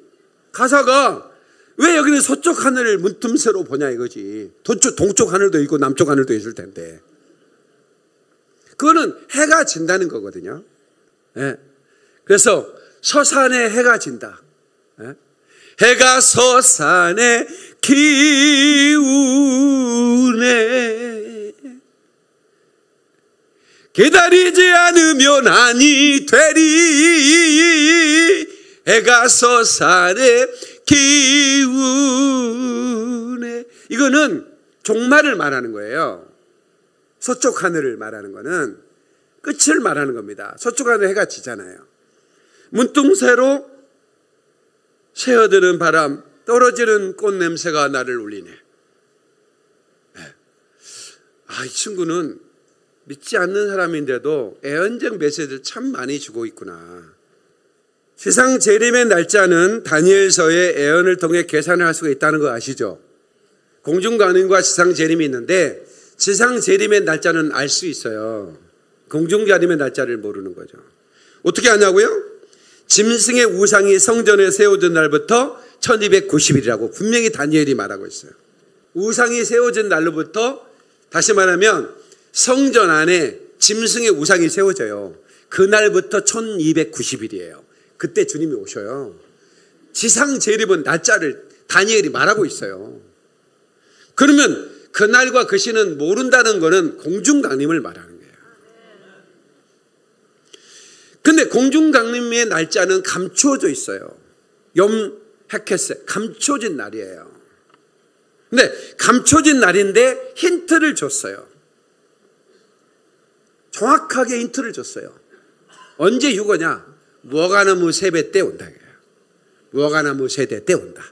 가사가 왜 여기는 서쪽 하늘을 문틈새로 보냐 이거지. 동쪽 하늘도 있고 남쪽 하늘도 있을 텐데. 그거는 해가 진다는 거거든요. 예. 그래서 서산에 해가 진다. 예. 해가 서산에 기우네. 기다리지 않으면 아니 되리. 해가 서산에 기우네. 이거는 종말을 말하는 거예요. 서쪽 하늘을 말하는 거는 끝을 말하는 겁니다. 서쪽 하늘 해가 지잖아요. 문둥새로 새어드는 바람, 떨어지는 꽃 냄새가 나를 울리네. 이 친구는 믿지 않는 사람인데도 애언적 메시지를 참 많이 주고 있구나. 지상 재림의 날짜는 다니엘서의 애언을 통해 계산을 할 수가 있다는 거 아시죠? 공중간음과 지상 재림이 있는데 지상 재림의 날짜는 알 수 있어요. 공중간음의 날짜를 모르는 거죠. 어떻게 아냐고요? 짐승의 우상이 성전에 세워진 날부터 1290일이라고 분명히 다니엘이 말하고 있어요. 우상이 세워진 날로부터 다시 말하면 성전 안에 짐승의 우상이 세워져요. 그날부터 1290일이에요. 그때 주님이 오셔요. 지상 재림은 날짜를 다니엘이 말하고 있어요. 그러면 그날과 그 시는 모른다는 것은 공중강림을 말하는 거예요. 근데 공중강림의 날짜는 감추어져 있어요. 염 헤케세, 감춰진 날이에요. 근데 감춰진 날인데 힌트를 줬어요. 정확하게 힌트를 줬어요. 언제 휴거냐? 무화과나무 세대 때 온다. 무화과나무 세대 때 온다.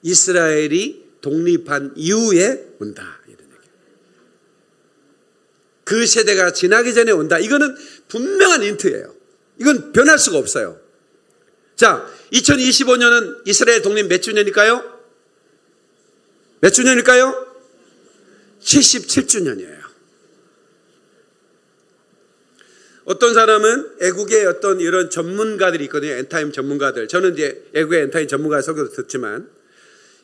이스라엘이 독립한 이후에 온다. 이런 얘기예요. 그 세대가 지나기 전에 온다. 이거는 분명한 힌트예요. 이건 변할 수가 없어요. 자, 2025년은 이스라엘 독립 몇 주년일까요? 몇 주년일까요? 77주년이에요. 어떤 사람은 애국의 어떤 이런 전문가들이 있거든요. 엔타임 전문가들. 저는 이제 애국의 엔타임 전문가 설교도 듣지만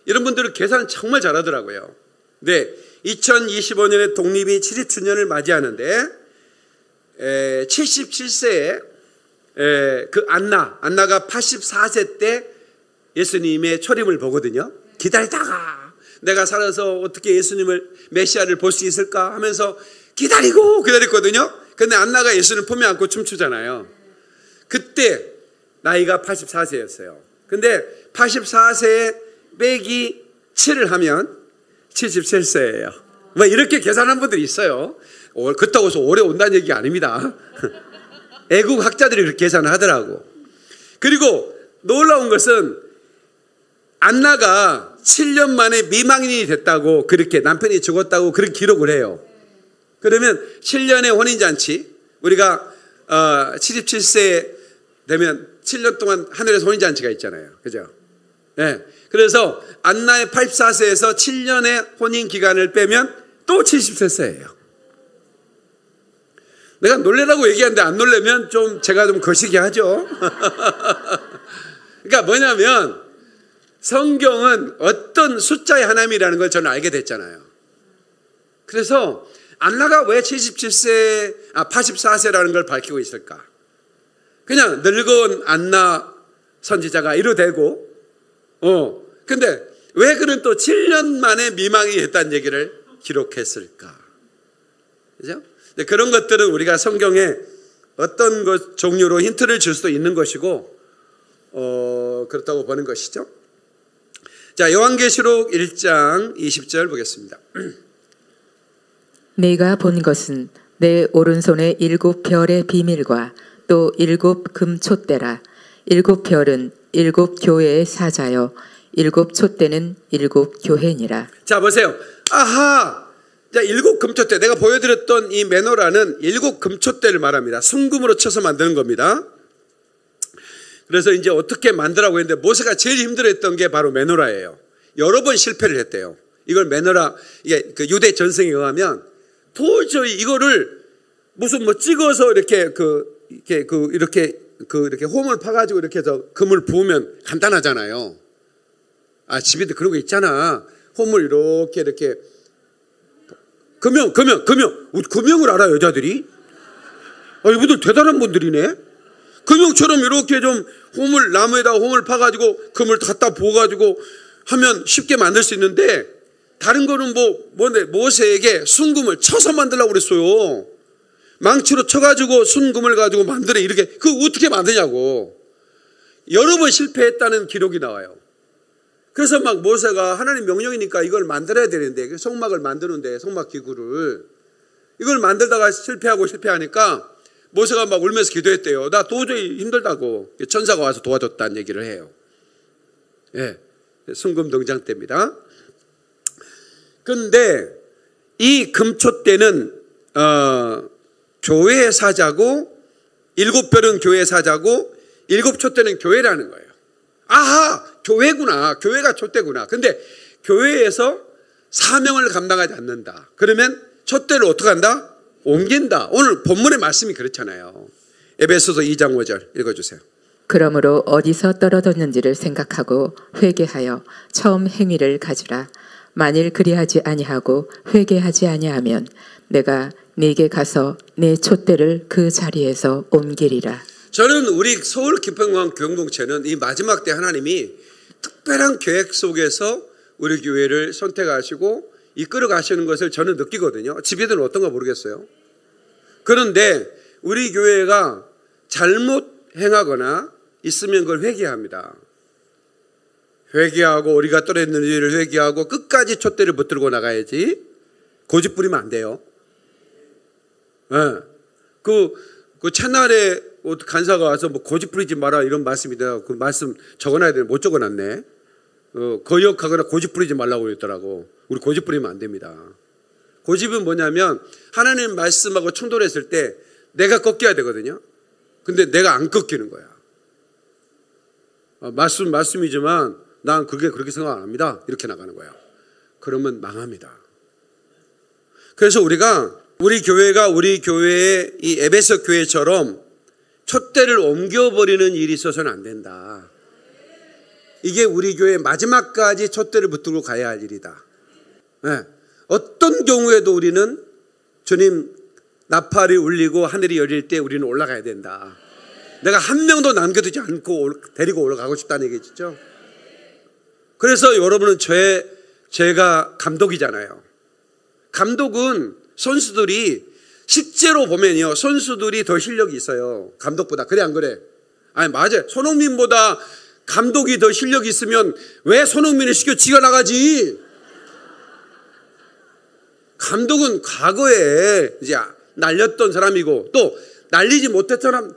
이런 분들은 계산 정말 잘하더라고요. 네, 2025년에 독립이 70주년을 맞이하는데 77세에 그 안나가 84세 때 예수님의 초림을 보거든요. 기다리다가 내가 살아서 어떻게 예수님을 메시아를 볼 수 있을까 하면서 기다렸거든요. 근데 안나가 예수를 품에 안고 춤추잖아요. 그때 나이가 84세였어요. 근데 84세에 빼기 7을 하면 77세예요. 뭐 이렇게 계산한 분들이 있어요. 그렇다고 해서 오래 온다는 얘기 아닙니다. 애국학자들이 그렇게 계산을 하더라고. 그리고 놀라운 것은 안나가 7년 만에 미망인이 됐다고, 그렇게 남편이 죽었다고 그렇게 기록을 해요. 그러면 7년의 혼인잔치, 우리가 77세 되면 7년 동안 하늘에서 혼인잔치가 있잖아요. 그죠? 네. 그래서 안나의 84세에서 7년의 혼인 기간을 빼면 또 70세예요. 내가 놀래라고 얘기하는데 안 놀래면 제가 좀 거시기 하죠. 그러니까 뭐냐면 성경은 어떤 숫자의 하나님이라는 걸 저는 알게 됐잖아요. 그래서 안나가 왜 84세라는 걸 밝히고 있을까? 그냥 늙은 안나 선지자가 이루되고, 근데 왜 그는 또 7년 만에 미망이 했다는 얘기를 기록했을까? 그죠? 그런 것들은 우리가 성경에 어떤 것 종류로 힌트를 줄 수도 있는 것이고, 그렇다고 보는 것이죠. 자, 요한계시록 1장 20절 보겠습니다. 내가 본 것은 내 오른손에 7 별의 비밀과 또 7 금촛대라. 7 별은 7 교회의 사자요 7 촛대는 7 교회니라. 자, 보세요. 아하! 자, 7 금촛대. 내가 보여드렸던 이 메노라는 7 금촛대를 말합니다. 순금으로 쳐서 만드는 겁니다. 그래서 이제 어떻게 만들라고 했는데 모세가 제일 힘들어했던 게 바로 메노라예요. 여러 번 실패를 했대요. 이걸 메노라, 이게 그 유대 전승에 의하면 도저히 이거를 무슨 뭐 찍어서 이렇게 이렇게 홈을 파가지고 이렇게 해서 금을 부으면 간단하잖아요. 집에도 그런 거 있잖아. 홈을 이렇게 금형을 알아, 여자들이? 이분들 대단한 분들이네. 금형처럼 이렇게 좀 나무에다가 홈을 파가지고 금을 갖다 부어가지고 하면 쉽게 만들 수 있는데, 다른 거는 뭔데 모세에게 순금을 쳐서 만들라고 그랬어요. 망치로 쳐가지고 순금을 가지고 만들어. 이렇게 그거 어떻게 만드냐고. 여러 번 실패했다는 기록이 나와요. 그래서 막 모세가 하나님 명령이니까 이걸 만들어야 되는데, 성막을 만드는데, 성막 기구를 이걸 만들다가 실패하니까 모세가 막 울면서 기도했대요. 나 도저히 힘들다고. 천사가 와서 도와줬다는 얘기를 해요. 예, 순금 등장 때입니다. 근데 이 금촛대는 교회의 사자고, 7 별은 교회의 사자고, 7 촛대는 교회라는 거예요. 아하! 교회구나. 교회가 촛대구나. 근데 교회에서 사명을 감당하지 않는다. 그러면 촛대를 어떻게 한다? 옮긴다. 오늘 본문의 말씀이 그렇잖아요. 에베소서 2장 5절 읽어주세요. 그러므로 어디서 떨어졌는지를 생각하고 회개하여 처음 행위를 가지라. 만일 그리하지 아니하고 회개하지 아니하면 내가 네게 가서 내 촛대를 그 자리에서 옮기리라. 저는 우리 서울 기평광 교회공동체는 이 마지막 때 하나님이 특별한 계획 속에서 우리 교회를 선택하시고 이끌어 가시는 것을 저는 느끼거든요. 집에들은 어떤가 모르겠어요. 그런데 우리 교회가 잘못 행하거나 있으면 그걸 회개합니다. 회개하고 우리가 떨어졌는 일을 회개하고 끝까지 촛대를 붙들고 나가야지. 고집 부리면 안 돼요. 네. 그 채널에 간사가 와서 뭐 고집 부리지 마라 이런 말씀이다. 그 말씀 적어놔야 되는데 못 적어놨네. 거역하거나 고집 부리지 말라고 그랬더라고. 우리 고집 부리면 안 됩니다. 고집은 뭐냐면 하나님 말씀하고 충돌했을 때 내가 꺾여야 되거든요. 근데 내가 안 꺾이는 거야. 말씀이지만 난 그렇게 생각 안 합니다. 이렇게 나가는 거야. 그러면 망합니다. 그래서 우리 교회가 우리 교회의 이 에베소 교회처럼 촛대를 옮겨버리는 일이 있어서는 안 된다. 이게 우리 교회 마지막까지 촛대를 붙들고 가야 할 일이다. 네. 어떤 경우에도 우리는 주님 나팔이 울리고 하늘이 열릴 때 우리는 올라가야 된다. 내가 한 명도 남겨두지 않고 데리고 올라가고 싶다는 얘기죠. 그래서 여러분은 제가 감독이잖아요. 감독은 선수들이 실제로 보면요, 선수들이 더 실력이 있어요. 감독보다. 그래 안 그래? 아니 맞아요. 손흥민보다 감독이 더 실력이 있으면 왜 손흥민을 시켜 지가 나가지? 감독은 과거에 이제 날렸던 사람이고 또 날리지 못했던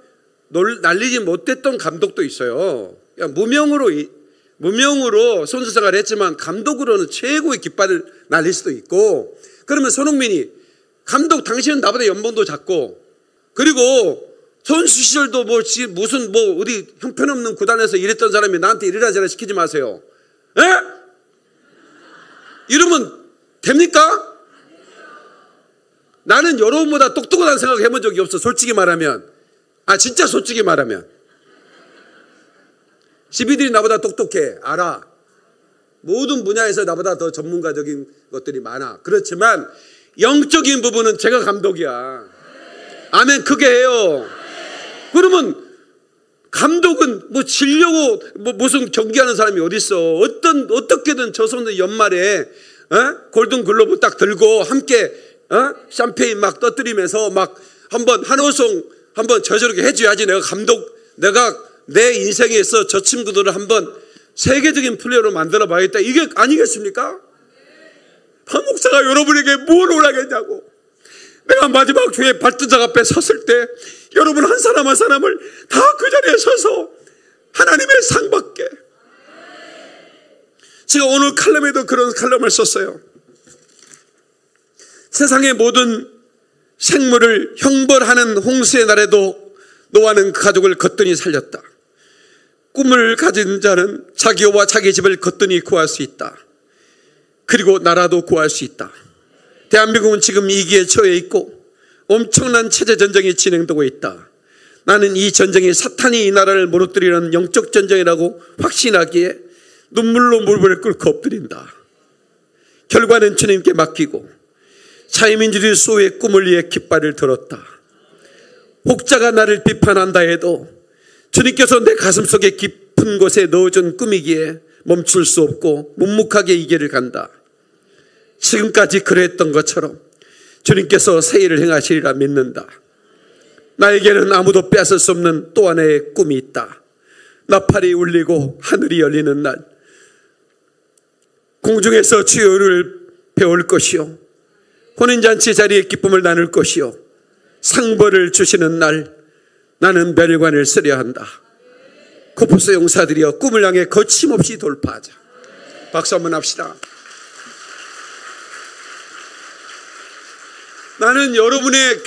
감독도 있어요. 무명으로 선수 생활을 했지만 감독으로는 최고의 깃발을 날릴 수도 있고, 그러면 손흥민이 감독 당신은 나보다 연봉도 작고 그리고 선수 시절도 무슨 어디 형편없는 구단에서 일했던 사람이 나한테 이래라 저래라 시키지 마세요. 에? 이러면 됩니까? 나는 여러분보다 똑똑하다는 생각 해본 적이 없어. 솔직히 말하면. 진짜 솔직히 말하면. 시비들이 나보다 똑똑해. 알아. 모든 분야에서 나보다 더 전문가적인 것들이 많아. 그렇지만 영적인 부분은 제가 감독이야. 아멘. 크게 해요. 그러면 감독은 지려고 무슨 경기하는 사람이 어딨어. 어떻게든 저 선수 연말에 골든글로브 딱 들고 함께 샴페인 막 떠뜨리면서 막 한번 한호송 한번 저렇게 해줘야지 내가 내 인생에서 저 친구들을 한번 세계적인 플레이어로 만들어 봐야겠다. 이게 아니겠습니까? 박 목사가 여러분에게 뭘 오라겠냐고. 내가 마지막 주에 발등상 앞에 섰을 때 여러분 한 사람 한 사람을 다 그 자리에 서서 하나님의 상 받게. 제가 오늘 칼럼에도 그런 칼럼을 썼어요. 세상의 모든 생물을 형벌하는 홍수의 날에도 노아는 그 가족을 거뜬히 살렸다. 꿈을 가진 자는 자기와 자기 집을 거뜬히 구할 수 있다. 그리고 나라도 구할 수 있다. 대한민국은 지금 위기에 처해 있고 엄청난 체제 전쟁이 진행되고 있다. 나는 이 전쟁이 사탄이 이 나라를 무너뜨리는 영적 전쟁이라고 확신하기에 눈물로 무릎을 꿇고 엎드린다. 결과는 주님께 맡기고 자유민주주의 수호의 꿈을 위해 깃발을 들었다. 혹자가 나를 비판한다 해도 주님께서 내 가슴속에 깊은 곳에 넣어준 꿈이기에 멈출 수 없고 묵묵하게 이 길을 간다. 지금까지 그랬던 것처럼 주님께서 새 일을 행하시리라 믿는다. 나에게는 아무도 빼앗을 수 없는 또 하나의 꿈이 있다. 나팔이 울리고 하늘이 열리는 날, 공중에서 주여를 배울 것이요 혼인잔치 자리의 기쁨을 나눌 것이요 상벌을 주시는 날, 나는 멸관을 쓰려 한다. 코프스 용사들이여 꿈을 향해 거침없이 돌파하자. 박수 한번 합시다. 나는 여러분의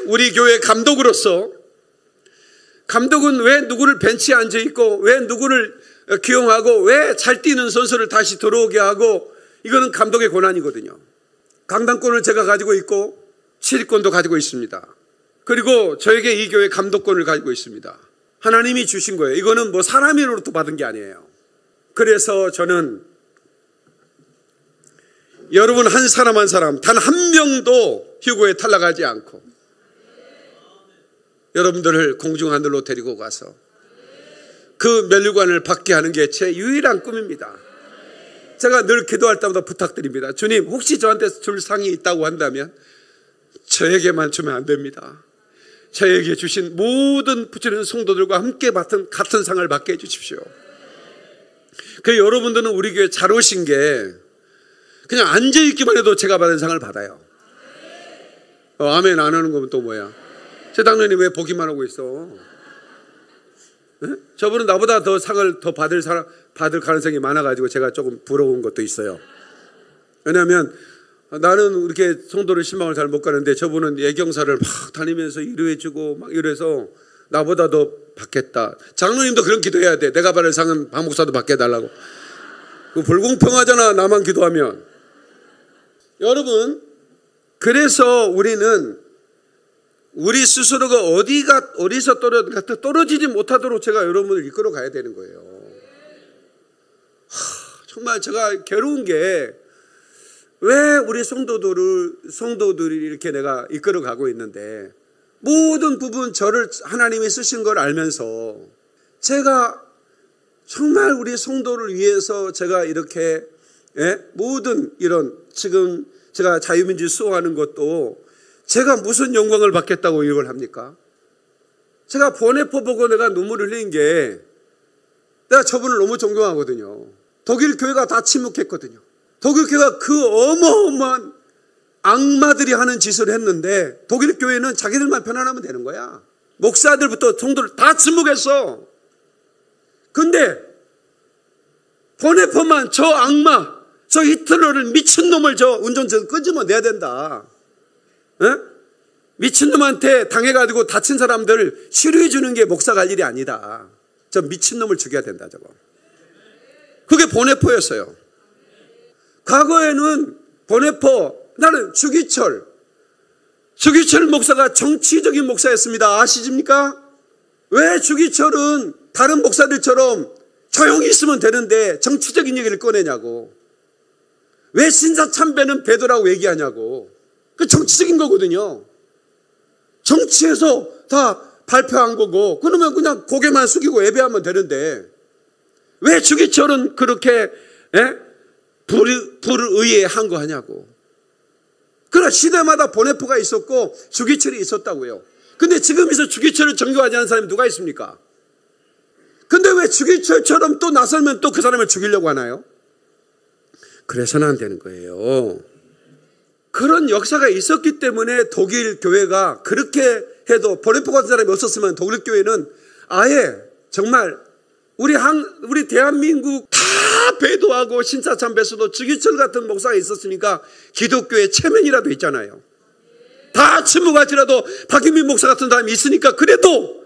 우리 교회 감독으로서, 감독은 왜 누구를 벤치에 앉아있고 왜 누구를 기용하고 왜 잘 뛰는 선수를 다시 들어오게 하고, 이거는 감독의 권한이거든요. 강당권을 제가 가지고 있고 치리권도 가지고 있습니다. 그리고 저에게 이 교회 감독권을 가지고 있습니다. 하나님이 주신 거예요. 이거는 사람으로부터 받은 게 아니에요. 그래서 저는 여러분 한 사람 한 사람 단 한 명도 휴고에 탈락하지 않고 여러분들을 공중하늘로 데리고 가서 그 면류관을 받게 하는 게 제 유일한 꿈입니다. 제가 늘 기도할 때마다 부탁드립니다. 주님, 혹시 저한테 줄 상이 있다고 한다면 저에게만 주면 안 됩니다. 저에게 주신 모든 부처님 성도들과 함께 같은 상을 받게 해주십시오. 그 여러분들은 우리 교회 잘 오신 게 그냥 앉아있기만 해도 제가 받은 상을 받아요. 아멘 안 하는 거면 또 뭐야? 최당면이 왜 보기만 하고 있어? 네? 저분은 나보다 더 상을 더 받을 가능성이 많아가지고 제가 조금 부러운 것도 있어요. 왜냐하면 나는 이렇게 성도를 신방을 잘 못 가는데 저분은 예경사를 막 다니면서 위로해주고 막 이래서 나보다 더 받겠다. 장로님도 그런 기도해야 돼. 내가 받을 상은 박 목사도 받게 해달라고. 불공평하잖아, 나만 기도하면. 여러분, 그래서 우리는 우리 스스로가 어디서 떨어지지 못하도록 제가 여러분을 이끌어 가야 되는 거예요. 정말 제가 괴로운 게, 왜 우리 성도들이 이렇게 내가 이끌어 가고 있는데 모든 부분 저를 하나님이 쓰신 걸 알면서 제가 정말 우리 성도를 위해서 제가 이렇게 모든 이런 지금 제가 자유민주 수호하는 것도 제가 무슨 영광을 받겠다고 이걸 합니까? 제가 번외포 보고 내가 눈물을 흘린 게 내가 저분을 너무 존경하거든요. 독일 교회가 다 침묵했거든요. 독일 교회가 그 어마어마한 악마들이 하는 짓을 했는데 독일 교회는 자기들만 편안하면 되는 거야. 목사들부터 성도들 다 침묵했어. 근데 보네퍼만 저 악마, 저 히틀러를 미친놈을 저 운전자 끄집어내야 된다. 에? 미친놈한테 당해가지고 다친 사람들 치료해 주는 게 목사가 할 일이 아니다. 저 미친놈을 죽여야 된다 저거. 그게 보네퍼였어요. 과거에는 보네퍼, 나는 주기철 목사가 정치적인 목사였습니다. 아시십니까? 왜 주기철은 다른 목사들처럼 조용히 있으면 되는데 정치적인 얘기를 꺼내냐고. 왜 신사참배는 배도라고 얘기하냐고. 그 정치적인 거거든요. 정치에서 다 발표한 거고, 그러면 그냥 고개만 숙이고 예배하면 되는데 왜 주기철은 그렇게 불의해한 거 하냐고. 그러나 시대마다 보네퍼가 있었고 주기철이 있었다고요. 근데 지금에서 주기철을 정교하지 않은 사람이 누가 있습니까? 근데 왜 주기철처럼 또 나서면 또 그 사람을 죽이려고 하나요? 그래서는 안 되는 거예요. 그런 역사가 있었기 때문에 독일 교회가 그렇게 해도 보네퍼 같은 사람이 없었으면 독일 교회는 아예 정말 우리 대한민국 다 배도하고 신사참배서도 주기철 같은 목사가 있었으니까 기독교의 체면이라도 있잖아요. 다 침묵할지라도 박인민 목사 같은 사람이 있으니까 그래도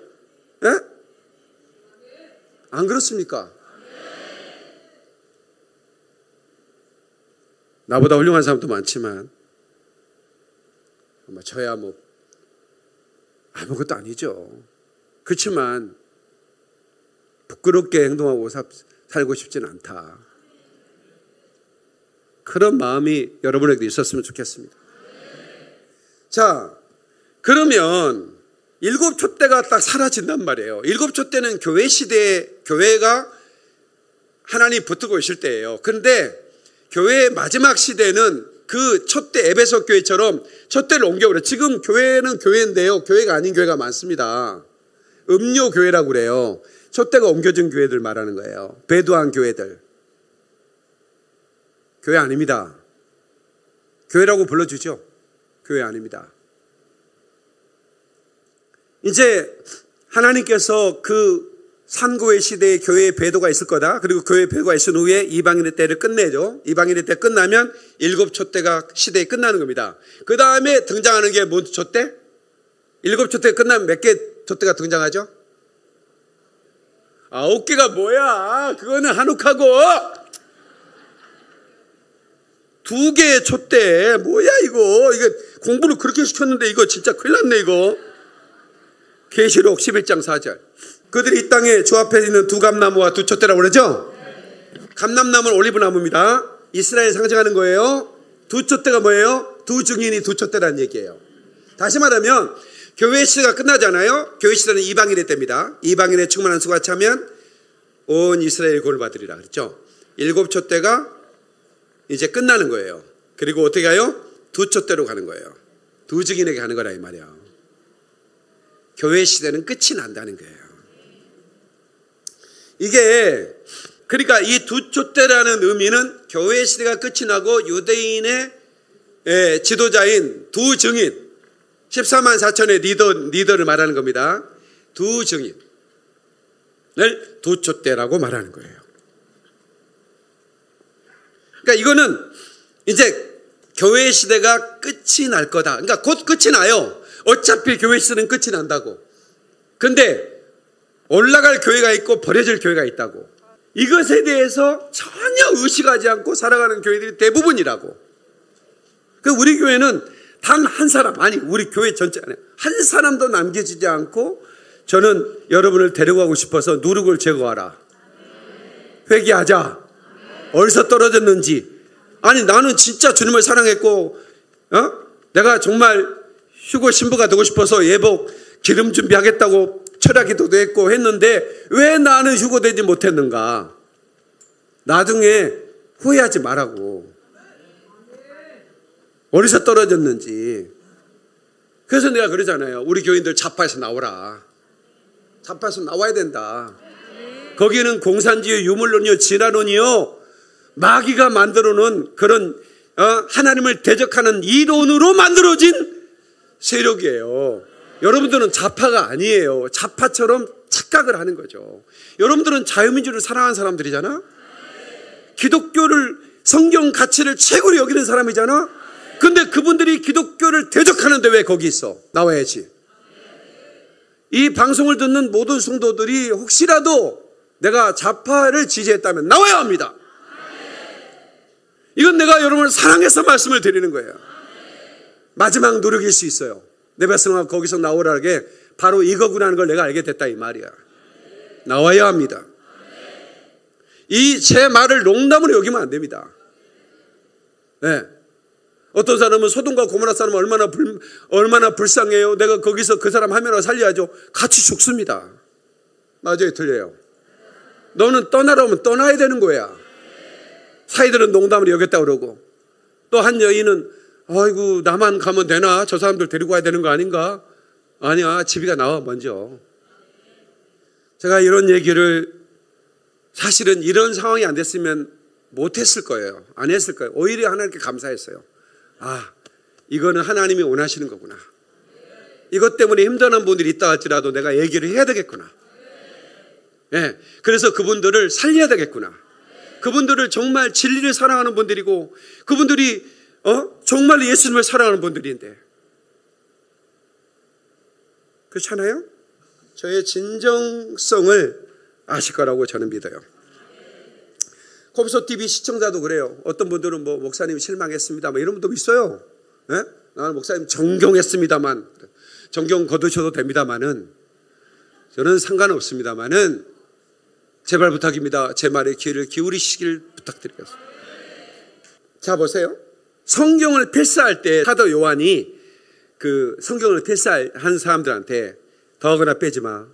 안 그렇습니까? 나보다 훌륭한 사람도 많지만 저야 뭐 아무것도 아니죠. 그렇지만 부끄럽게 행동하고 살고 싶지는 않다. 그런 마음이 여러분에게도 있었으면 좋겠습니다. 자, 그러면 일곱 촛대가 딱 사라진단 말이에요. 일곱 촛대는 교회 시대에 교회가 하나님 붙들고 있을 때예요. 그런데 교회의 마지막 시대는 그 촛대 에베소 교회처럼 촛대를 옮겨버려요. 지금 교회는 교회인데요. 교회가 아닌 교회가 많습니다. 음료 교회라고 그래요. 촛대가 옮겨진 교회들 말하는 거예요. 배도한 교회들. 교회 아닙니다. 교회라고 불러주죠. 교회 아닙니다. 이제 하나님께서 그 산고의 시대에 교회의 배도가 있을 거다. 그리고 교회의 배도가 있은 후에 이방인의 때를 끝내죠. 이방인의 때 끝나면 일곱 촛대가 시대에 끝나는 겁니다. 그 다음에 등장하는 게 뭔 촛대? 일곱 촛대가 끝나면 몇 개 촛대가 등장하죠? 9개가 뭐야? 그거는 한옥하고 2개의 촛대. 뭐야 이거? 이거 공부를 그렇게 시켰는데 이거 진짜 큰일 났네 이거. 계시록 11장 4절. 그들이 이 땅에 주 앞에 있는 두 감나무와 두 촛대라고 그러죠? 감람나무는 올리브나무입니다. 이스라엘 상징하는 거예요. 두 촛대가 뭐예요? 두 증인이 두 촛대라는 얘기예요. 다시 말하면 교회 시대가 끝나잖아요. 교회 시대는 이방인의 때입니다. 이방인의 충만한 수가 차면 온 이스라엘 구원을 받으리라 그랬죠. 일곱 촛대가 이제 끝나는 거예요. 그리고 어떻게 가요? 두 촛대로 가는 거예요. 두 증인에게 가는 거라 이 말이야. 교회 시대는 끝이 난다는 거예요. 이게 그러니까 이 두 촛대라는 의미는 교회 시대가 끝이 나고 유대인의 지도자인 두 증인 14만 4천의 리더를 말하는 겁니다. 두 증인을 두 촛대라고 말하는 거예요. 그러니까 이거는 이제 교회 시대가 끝이 날 거다. 그러니까 곧 끝이 나요. 어차피 교회 시대는 끝이 난다고. 근데 올라갈 교회가 있고 버려질 교회가 있다고. 이것에 대해서 전혀 의식하지 않고 살아가는 교회들이 대부분이라고. 우리 교회는 단 한 사람, 아니 우리 교회 전체 안에 한 사람도 남겨지지 않고 저는 여러분을 데려가고 싶어서 누룩을 제거하라. 회개하자. 어디서 떨어졌는지. 아니 나는 진짜 주님을 사랑했고 내가 정말 휴거 신부가 되고 싶어서 예복 기름 준비하겠다고 철학기도도 했고 했는데 왜 나는 휴거되지 못했는가. 나중에 후회하지 말라고. 어디서 떨어졌는지. 그래서 내가 그러잖아요. 우리 교인들 자파에서 나오라. 자파에서 나와야 된다. 거기는 공산주의, 유물론이요, 진화론이요, 마귀가 만들어 놓은 그런 하나님을 대적하는 이론으로 만들어진 세력이에요. 여러분들은 좌파가 아니에요. 좌파처럼 착각을 하는 거죠. 여러분들은 자유민주를 사랑하는 사람들이잖아. 기독교를, 성경 가치를 최고로 여기는 사람이잖아. 근데 그분들이 기독교를 대적하는데 왜 거기 있어? 나와야지. 이 방송을 듣는 모든 성도들이 혹시라도 내가 좌파를 지지했다면 나와야 합니다. 이건 내가 여러분을 사랑해서 말씀을 드리는 거예요. 마지막 노력일 수 있어요. 내 백성아 거기서 나오라는 게 바로 이거구나 하는 걸 내가 알게 됐다 이 말이야. 나와야 합니다. 이 제 말을 농담으로 여기면 안 됩니다. 네. 어떤 사람은 소돔과 고모라 사람은 얼마나 불쌍해요. 내가 거기서 그 사람 하면 살려야죠. 같이 죽습니다. 맞아요, 틀려요. 너는 떠나라 하면 떠나야 되는 거야. 사이들은 농담으로 여겼다 그러고, 또 한 여인은 아이고 나만 가면 되나? 저 사람들 데리고 와야 되는 거 아닌가? 아니야, 집이가 나와 먼저. 제가 이런 얘기를 사실은 이런 상황이 안 됐으면 못했을 거예요. 안 했을 거예요. 오히려 하나님께 감사했어요. 아, 이거는 하나님이 원하시는 거구나. 이것 때문에 힘든 분들이 있다 할지라도 내가 얘기를 해야 되겠구나. 네, 그래서 그분들을 살려야 되겠구나. 그분들을 정말 진리를 사랑하는 분들이고, 그분들이 정말 예수님을 사랑하는 분들인데, 그렇잖아요? 저의 진정성을 아실 거라고 저는 믿어요. 컴소 TV 시청자도 그래요. 어떤 분들은 뭐 목사님 실망했습니다, 뭐 이런 분도 있어요. 네? 나는 목사님 정경했습니다만, 정경 거두셔도 됩니다만은, 저는 상관없습니다만은 제발 부탁입니다. 제 말에 귀를 기울이시길 부탁드리겠습니다. 자, 보세요. 성경을 필사할 때 사도 요한이 그 성경을 필사한 사람들한테 더하거나 빼지 마,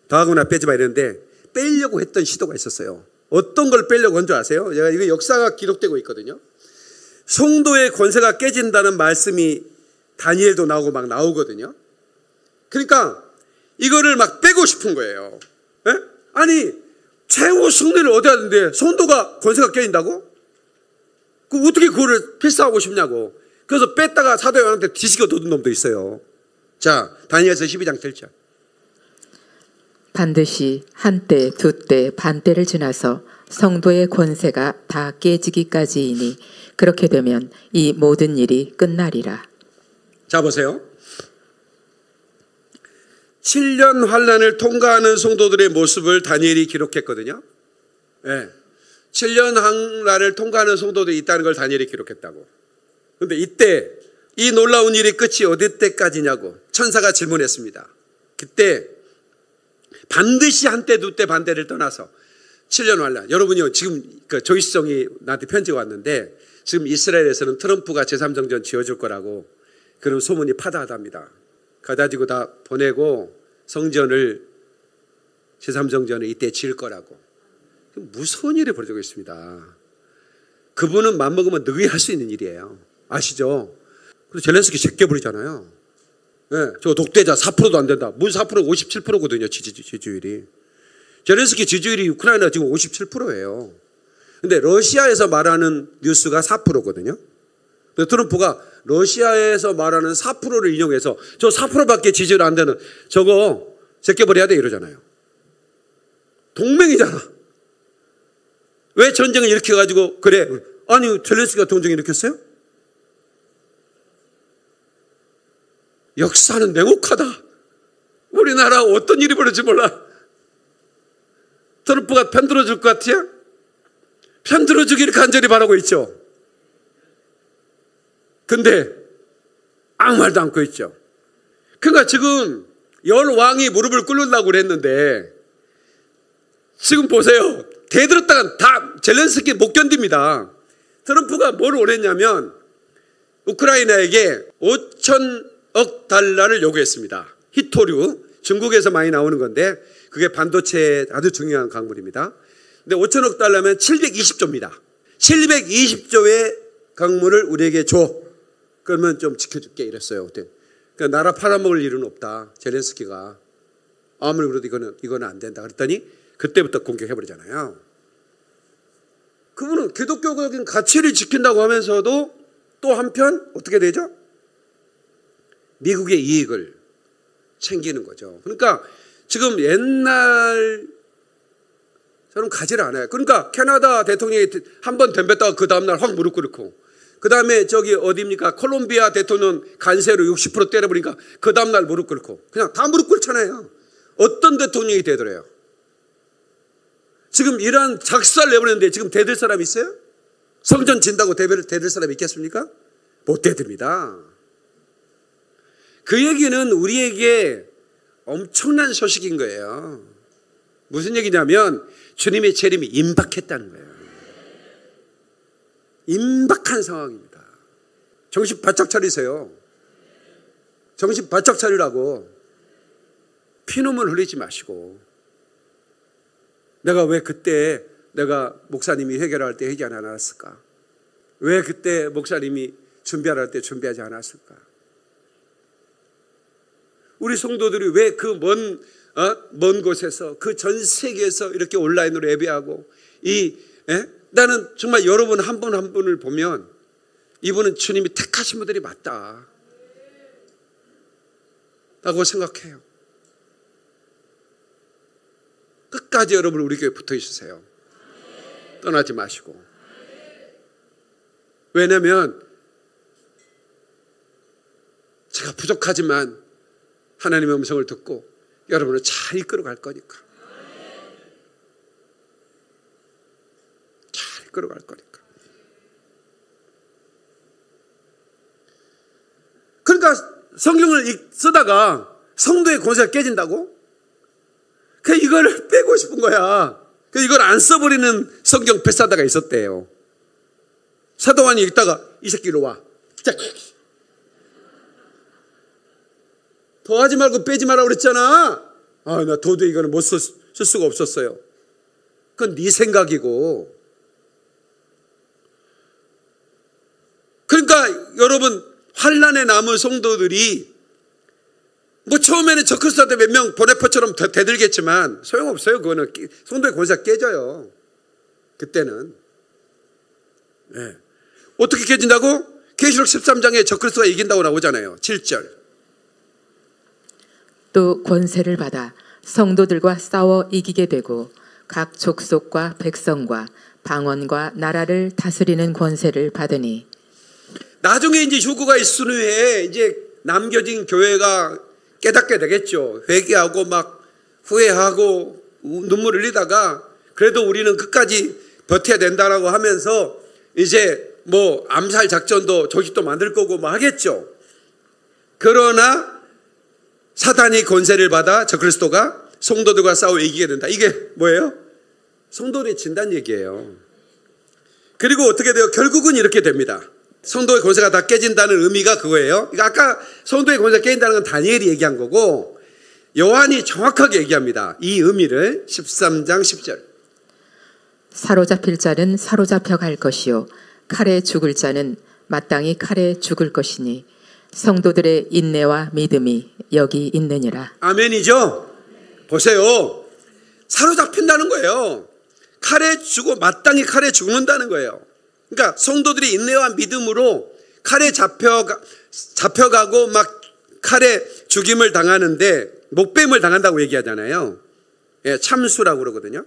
더하거나 빼지 마 이랬는데 빼려고 했던 시도가 있었어요. 어떤 걸 빼려고 한 줄 아세요? 제가 이거 역사가 기록되고 있거든요. 성도의 권세가 깨진다는 말씀이 다니엘도 나오고 막 나오거든요. 그러니까 이거를 막 빼고 싶은 거예요. 에? 아니, 최후 승리를 얻어야 되는데 성도가 권세가 깨진다고? 어떻게 그거를 필사하고 싶냐고. 그래서 뺐다가 사도 요한한테 뒤지게 돋은 놈도 있어요. 자, 다니엘서 12장 7절. 반드시 한때, 두때, 반때를 지나서 성도의 권세가 다 깨지기까지이니 그렇게 되면 이 모든 일이 끝나리라. 자, 보세요. 7년 환난을 통과하는 성도들의 모습을 다니엘이 기록했거든요. 네. 7년 환난을 통과하는 성도들이 있다는 걸 다니엘이 기록했다고. 그런데 이때 이 놀라운 일의 끝이 어디 때까지냐고 천사가 질문했습니다. 그때 반드시 한때, 두때, 반때를 떠나서 7년 환난. 여러분이요, 지금 조이스정이 나한테 편지가 왔는데 지금 이스라엘에서는 트럼프가 제3정전 지어줄 거라고 그런 소문이 파다하답니다. 가가지고 다 보내고 성전을 제3정전을 이때 지을 거라고. 무서운 일이 벌어지고 있습니다. 그분은 맘먹으면 능히 할 수 있는 일이에요. 아시죠? 그리고 젤렌스키 제껴버리잖아요. 네, 저 독대자 4%도 안 된다. 무슨 4%? 57%거든요. 지지율이. 젤렌스키 지지율이 우크라이나 지금 57%예요. 근데 러시아에서 말하는 뉴스가 4%거든요. 트럼프가 러시아에서 말하는 4%를 인용해서 저 4%밖에 지지율 안 되는 저거 제껴버려야 돼 이러잖아요. 동맹이잖아. 왜 전쟁을 일으켜가지고 그래? 아니 젤렌스키가 전쟁을 일으켰어요? 역사는 냉혹하다. 우리나라 어떤 일이 벌어질지 몰라. 트럼프가 편들어줄 것 같아요? 편들어주기를 간절히 바라고 있죠. 근데 아무 말도 않고 있죠. 그러니까 지금 열 왕이 무릎을 꿇으려고 그랬는데 지금 보세요. 대들었다가 다 젤렌스키 못 견딥니다. 트럼프가 뭘 원했냐면 우크라이나에게 5천억 달러를 요구했습니다. 히토류, 중국에서 많이 나오는 건데 그게 반도체에 아주 중요한 광물입니다. 근데 5천억 달러면 720조입니다. 720조의 광물을 우리에게 줘. 그러면 좀 지켜줄게 이랬어요. 그러니까 나라 팔아먹을 일은 없다. 젤렌스키가. 아무리 그래도 이거는 안 된다. 그랬더니 그때부터 공격해버리잖아요. 그분은 기독교적인 가치를 지킨다고 하면서도 또 한편 어떻게 되죠? 미국의 이익을 챙기는 거죠. 그러니까 지금 옛날처럼 가지를 않아요. 그러니까 캐나다 대통령이 한번 덤볐다가 그 다음날 확 무릎 꿇고, 그 다음에 저기 어디입니까? 콜롬비아 대통령 간세로 60% 때려버리니까 그 다음날 무릎 꿇고, 그냥 다 무릎 꿇잖아요. 어떤 대통령이 되더래요. 지금 이러한 작사를 내보냈는데 지금 대들 사람 있어요? 성전 진다고 대들 사람 있겠습니까? 못 대듭니다. 그 얘기는 우리에게 엄청난 소식인 거예요. 무슨 얘기냐면 주님의 재림이 임박했다는 거예요. 임박한 상황입니다. 정신 바짝 차리세요. 정신 바짝 차리라고. 피눈물 흘리지 마시고. 내가 왜 그때 내가 목사님이 해결할 때 해결 안 않았을까? 왜 그때 목사님이 준비할 때 준비하지 않았을까? 우리 성도들이 왜 그 먼 곳에서, 그 전 세계에서 이렇게 온라인으로 예배하고, 나는 정말 여러분 한 분 한 분을 보면 이분은 주님이 택하신 분들이 맞다 라고 생각해요. 끝까지 여러분 우리 교회에 붙어 있으세요. 떠나지 마시고. 왜냐하면 제가 부족하지만 하나님의 음성을 듣고 여러분을 잘 이끌어 갈 거니까. 잘 이끌어 갈 거니까. 그러니까 성경을 쓰다가 성도의 권세가 깨진다고? 그 이거를 빼고 싶은 거야. 그 이걸 안 써버리는 성경 패사다가 있었대요. 사도관이 읽다가 이 새끼 이리 와. 더 하지 말고 빼지 마라 그랬잖아. 나 도저히 이거는 못 쓸 수가 없었어요. 그건 네 생각이고. 그러니까 여러분 환난에 남은 성도들이 뭐 처음에는 적그리스도한테 몇 명 보네포처럼 대들겠지만 소용없어요. 그거는 성도의 권세가 깨져요. 그때는. 네. 어떻게 깨진다고? 계시록 13장에 적그리스도가 이긴다고 나오잖아요. 7절. 또 권세를 받아 성도들과 싸워 이기게 되고 각 족속과 백성과 방언과 나라를 다스리는 권세를 받으니. 나중에 이제 휴거가 있은 후에 이제 남겨진 교회가 깨닫게 되겠죠. 회개하고 막 후회하고 눈물 흘리다가 그래도 우리는 끝까지 버텨야 된다라고 하면서 이제 뭐 암살 작전도 조직도 만들 거고 뭐 하겠죠. 그러나 사단이 권세를 받아 적그리스도가 성도들과 싸워 이기게 된다. 이게 뭐예요? 성도들이 진다는 얘기예요. 그리고 어떻게 돼요? 결국은 이렇게 됩니다. 성도의 권세가 다 깨진다는 의미가 그거예요. 그러니까 아까 성도의 권세가 깨진다는 건 다니엘이 얘기한 거고 요한이 정확하게 얘기합니다. 이 의미를 13장 10절. 사로잡힐 자는 사로잡혀 갈 것이요 칼에 죽을 자는 마땅히 칼에 죽을 것이니 성도들의 인내와 믿음이 여기 있느니라. 아멘이죠? 보세요. 사로잡힌다는 거예요. 칼에 죽고 마땅히 칼에 죽는다는 거예요. 그러니까 성도들이 인내와 믿음으로 칼에 잡혀가고 막 칼에 죽임을 당하는데 목뱀을 당한다고 얘기하잖아요. 예, 참수라고 그러거든요.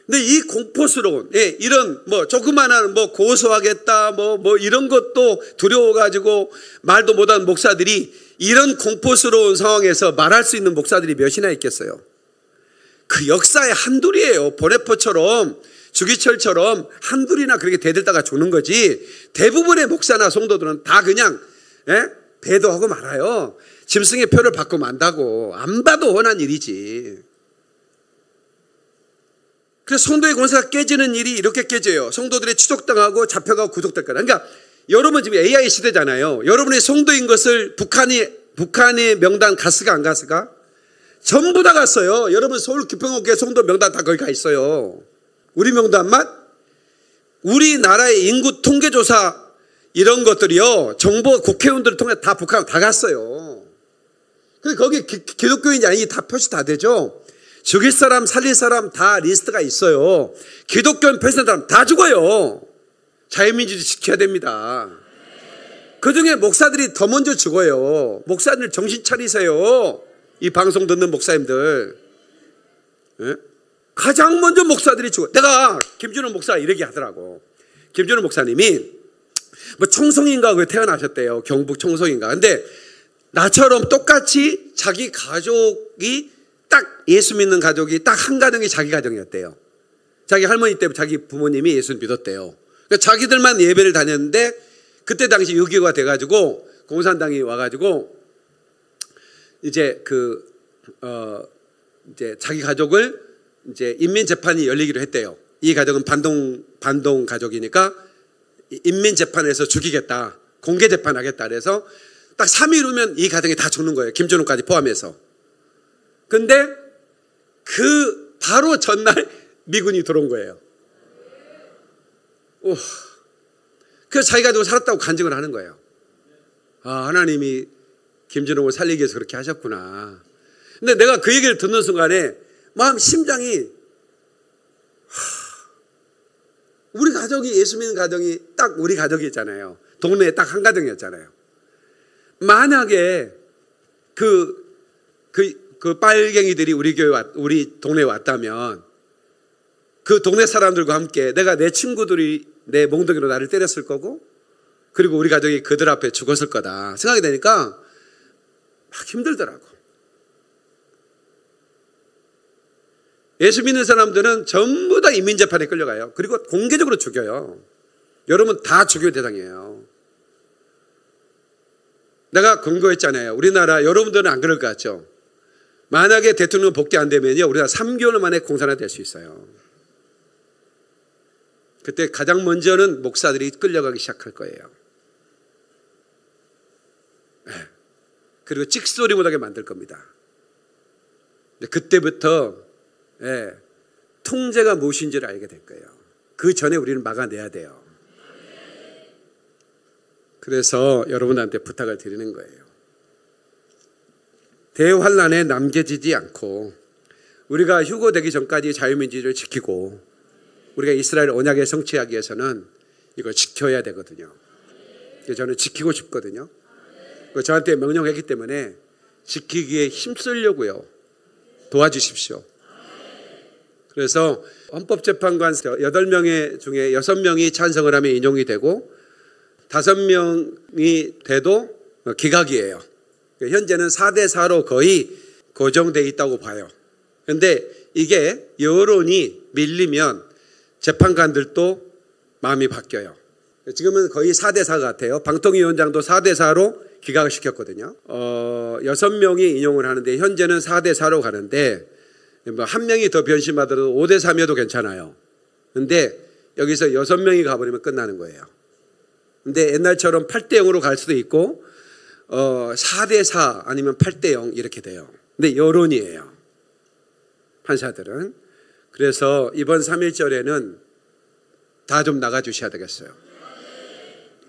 근데 이 공포스러운, 이런 뭐 조그마한 뭐 고소하겠다 뭐 이런 것도 두려워가지고 말도 못하는 목사들이 이런 공포스러운 상황에서 말할 수 있는 목사들이 몇이나 있겠어요. 그 역사의 한둘이에요. 보네포처럼 주기철처럼 한둘이나 그렇게 대들다가 죽는 거지 대부분의 목사나 성도들은 다 그냥 배도하고 말아요. 짐승의 표를 받고 만다고. 안 봐도 뻔한 일이지. 그래서 성도의 권세가 깨지는 일이 이렇게 깨져요. 성도들이 추적당하고 잡혀가고 구속될 거다. 그러니까 여러분 지금 AI 시대잖아요. 여러분의 성도인 것을 북한의 명단 갔을까 안 갔을까? 전부 다 갔어요. 여러분 서울 규평업계 성도 명단 다 거기 가 있어요. 우리 명단만? 우리나라의 인구 통계조사 이런 것들이요. 정부 국회의원들을 통해 다 북한 다 갔어요. 근데 거기 기독교인이 아니니 다 표시 다 되죠. 죽일 사람 살릴 사람 다 리스트가 있어요. 기독교는 배신한 사람 다 죽어요. 자유민주주의 지켜야 됩니다. 그중에 목사들이 더 먼저 죽어요. 목사들 정신 차리세요. 이 방송 듣는 목사님들. 예? 가장 먼저 목사들이 죽어요. 내가 김준호 목사가 이렇게 하더라고. 김준호 목사님이 뭐 청송인가 그게 태어나셨대요. 경북 청송인가. 근데 나처럼 똑같이 자기 가족이 딱 예수 믿는 가족이 딱 한 가정이 자기 가정이었대요. 자기 할머니 때문에 자기 부모님이 예수를 믿었대요. 그러니까 자기들만 예배를 다녔는데 그때 당시 6.25가 돼가지고 공산당이 와가지고 이제 이제 자기 가족을 이제 인민재판이 열리기로 했대요. 이 가족은 반동 가족이니까 인민재판에서 죽이겠다. 공개재판하겠다. 그래서 딱 3일 후면 이 가정이 다 죽는 거예요. 김준호까지 포함해서. 근데 그 바로 전날 미군이 들어온 거예요. 그래서 자기 가족을 살았다고 간증을 하는 거예요. 아, 하나님이 김준호를 살리기 위해서 그렇게 하셨구나. 근데 내가 그 얘기를 듣는 순간에 심장이 우리 가족이 예수 믿는 가정이 딱 우리 가족이었잖아요. 동네에 딱 한 가정이었잖아요. 만약에 그 빨갱이들이 우리 동네에 왔다면 그 동네 사람들과 함께 내가 내 친구들이 내 몽둥이로 나를 때렸을 거고 그리고 우리 가족이 그들 앞에 죽었을 거다 생각이 되니까 막 힘들더라고. 예수 믿는 사람들은 전부 다 인민재판에 끌려가요. 그리고 공개적으로 죽여요. 여러분 다 죽일 대상이에요. 내가 권고했잖아요. 우리나라 여러분들은 안 그럴 것 같죠? 만약에 대통령 복귀 안 되면요 우리나라 3개월 만에 공산화 될 수 있어요. 그때 가장 먼저는 목사들이 끌려가기 시작할 거예요. 그리고 찍소리 못하게 만들 겁니다. 그때부터 통제가 무엇인지를 알게 될 거예요. 그 전에 우리는 막아내야 돼요. 그래서 여러분한테 부탁을 드리는 거예요. 대환란에 남겨지지 않고 우리가 휴거되기 전까지 자유민주주의를 지키고 우리가 이스라엘 언약에 성취하기 위해서는 이걸 지켜야 되거든요. 그래서 저는 지키고 싶거든요. 저한테 명령했기 때문에 지키기에 힘쓰려고요. 도와주십시오. 그래서 헌법재판관 8명 중에 6명이 찬성을 하면 인용이 되고 5명이 돼도 기각이에요. 현재는 4대4로 거의 고정되어 있다고 봐요. 그런데 이게 여론이 밀리면 재판관들도 마음이 바뀌어요. 지금은 거의 4대4 같아요. 방통위원장도 4대4로 기각을 시켰거든요. 6명이 인용을 하는데 현재는 4대4로 가는데 한 명이 더 변심하더라도 5대3이어도 괜찮아요. 그런데 여기서 6명이 가버리면 끝나는 거예요. 근데 옛날처럼 8대0으로 갈 수도 있고 4대4 아니면 8대0 이렇게 돼요. 근데 여론이에요. 판사들은. 그래서 이번 3.1절에는 다 좀 나가주셔야 되겠어요.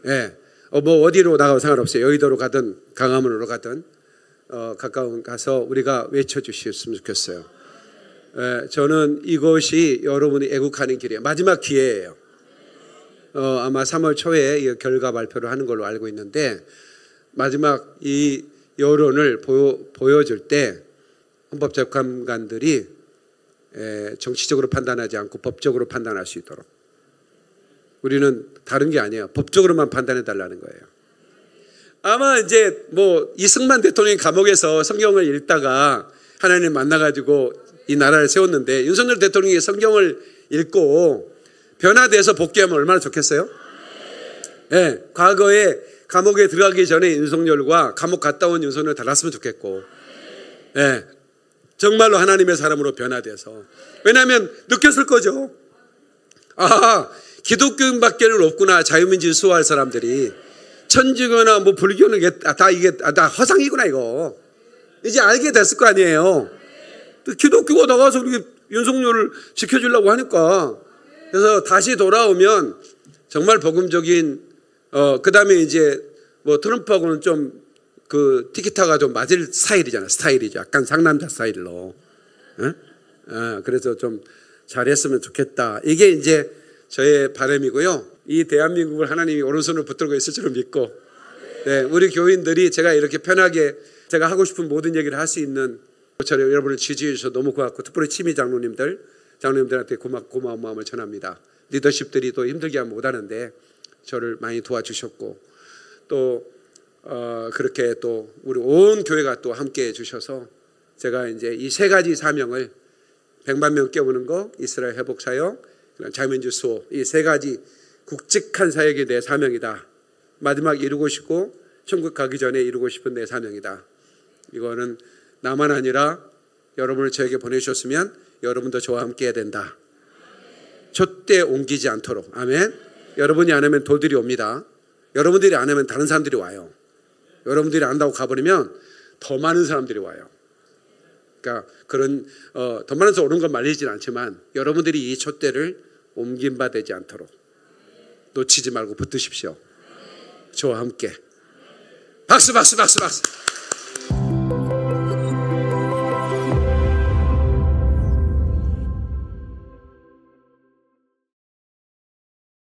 예. 뭐 어디로 나가도 상관없어요. 여의도로 가든 강화문으로 가든 가까운 가서 우리가 외쳐주셨으면 좋겠어요. 예. 저는 이것이 여러분이 애국하는 길이에요. 마지막 기회예요. 아마 3월 초에 이 결과 발표를 하는 걸로 알고 있는데 마지막 이 여론을 보여줄 때 헌법재판관들이 정치적으로 판단하지 않고 법적으로 판단할 수 있도록 우리는 다른 게 아니에요. 법적으로만 판단해 달라는 거예요. 아마 이제 뭐 이승만 대통령이 감옥에서 성경을 읽다가 하나님 만나가지고 이 나라를 세웠는데 윤석열 대통령이 성경을 읽고 변화돼서 복귀하면 얼마나 좋겠어요? 네, 과거에 감옥에 들어가기 전에 윤석열과 감옥 갔다 온 윤석열 달랐으면 좋겠고 네, 정말로 하나님의 사람으로 변화돼서 왜냐하면 느꼈을 거죠. 아, 기독교인밖에는 없구나. 자유민주주의 수호할 사람들이 천주교나 뭐 불교는 이게 다 허상이구나 이거. 이제 알게 됐을 거 아니에요. 기독교가 나가서 우리 윤석열을 지켜주려고 하니까 그래서 다시 돌아오면 정말 복음적인 그 다음에 이제 뭐 트럼프하고는 좀 그 티키타가 좀 맞을 스타일이잖아. 스타일이죠. 약간 상남자 스타일로. 응? 그래서 좀 잘했으면 좋겠다. 이게 이제 저의 바람이고요. 이 대한민국을 하나님이 오른손으로 붙들고 있을 줄 믿고, 네, 우리 교인들이 제가 이렇게 편하게 제가 하고 싶은 모든 얘기를 할 수 있는 것처럼 여러분을 지지해 주셔서 너무 고맙고, 특별히 치미 장로님들한테 고마운 마음을 전합니다. 리더십들이 또 힘들게 하면 못하는데 저를 많이 도와주셨고, 또 그렇게 또 우리 온 교회가 또 함께 해주셔서 제가 이제 이 세 가지 사명을 100만 명 깨우는 거, 이스라엘 회복 사역, 자유민주 수호, 이 세 가지 굵직한 사역이 내 사명이다. 마지막 이루고 싶고 천국 가기 전에 이루고 싶은 내 사명이다. 이거는 나만 아니라 여러분을 저에게 보내주셨으면 여러분도 저와 함께 해야 된다. 촛대 옮기지 않도록. 아멘. 여러분이 안 하면 돌들이 옵니다. 여러분들이 안 하면 다른 사람들이 와요. 여러분들이 안다고 가버리면 더 많은 사람들이 와요. 그러니까 그런 더 많은 사람 오는 건 말리진 않지만 여러분들이 이 촛대를 옮긴 바 되지 않도록 놓치지 말고 붙으십시오. 저와 함께 박수 박수 박수 박수.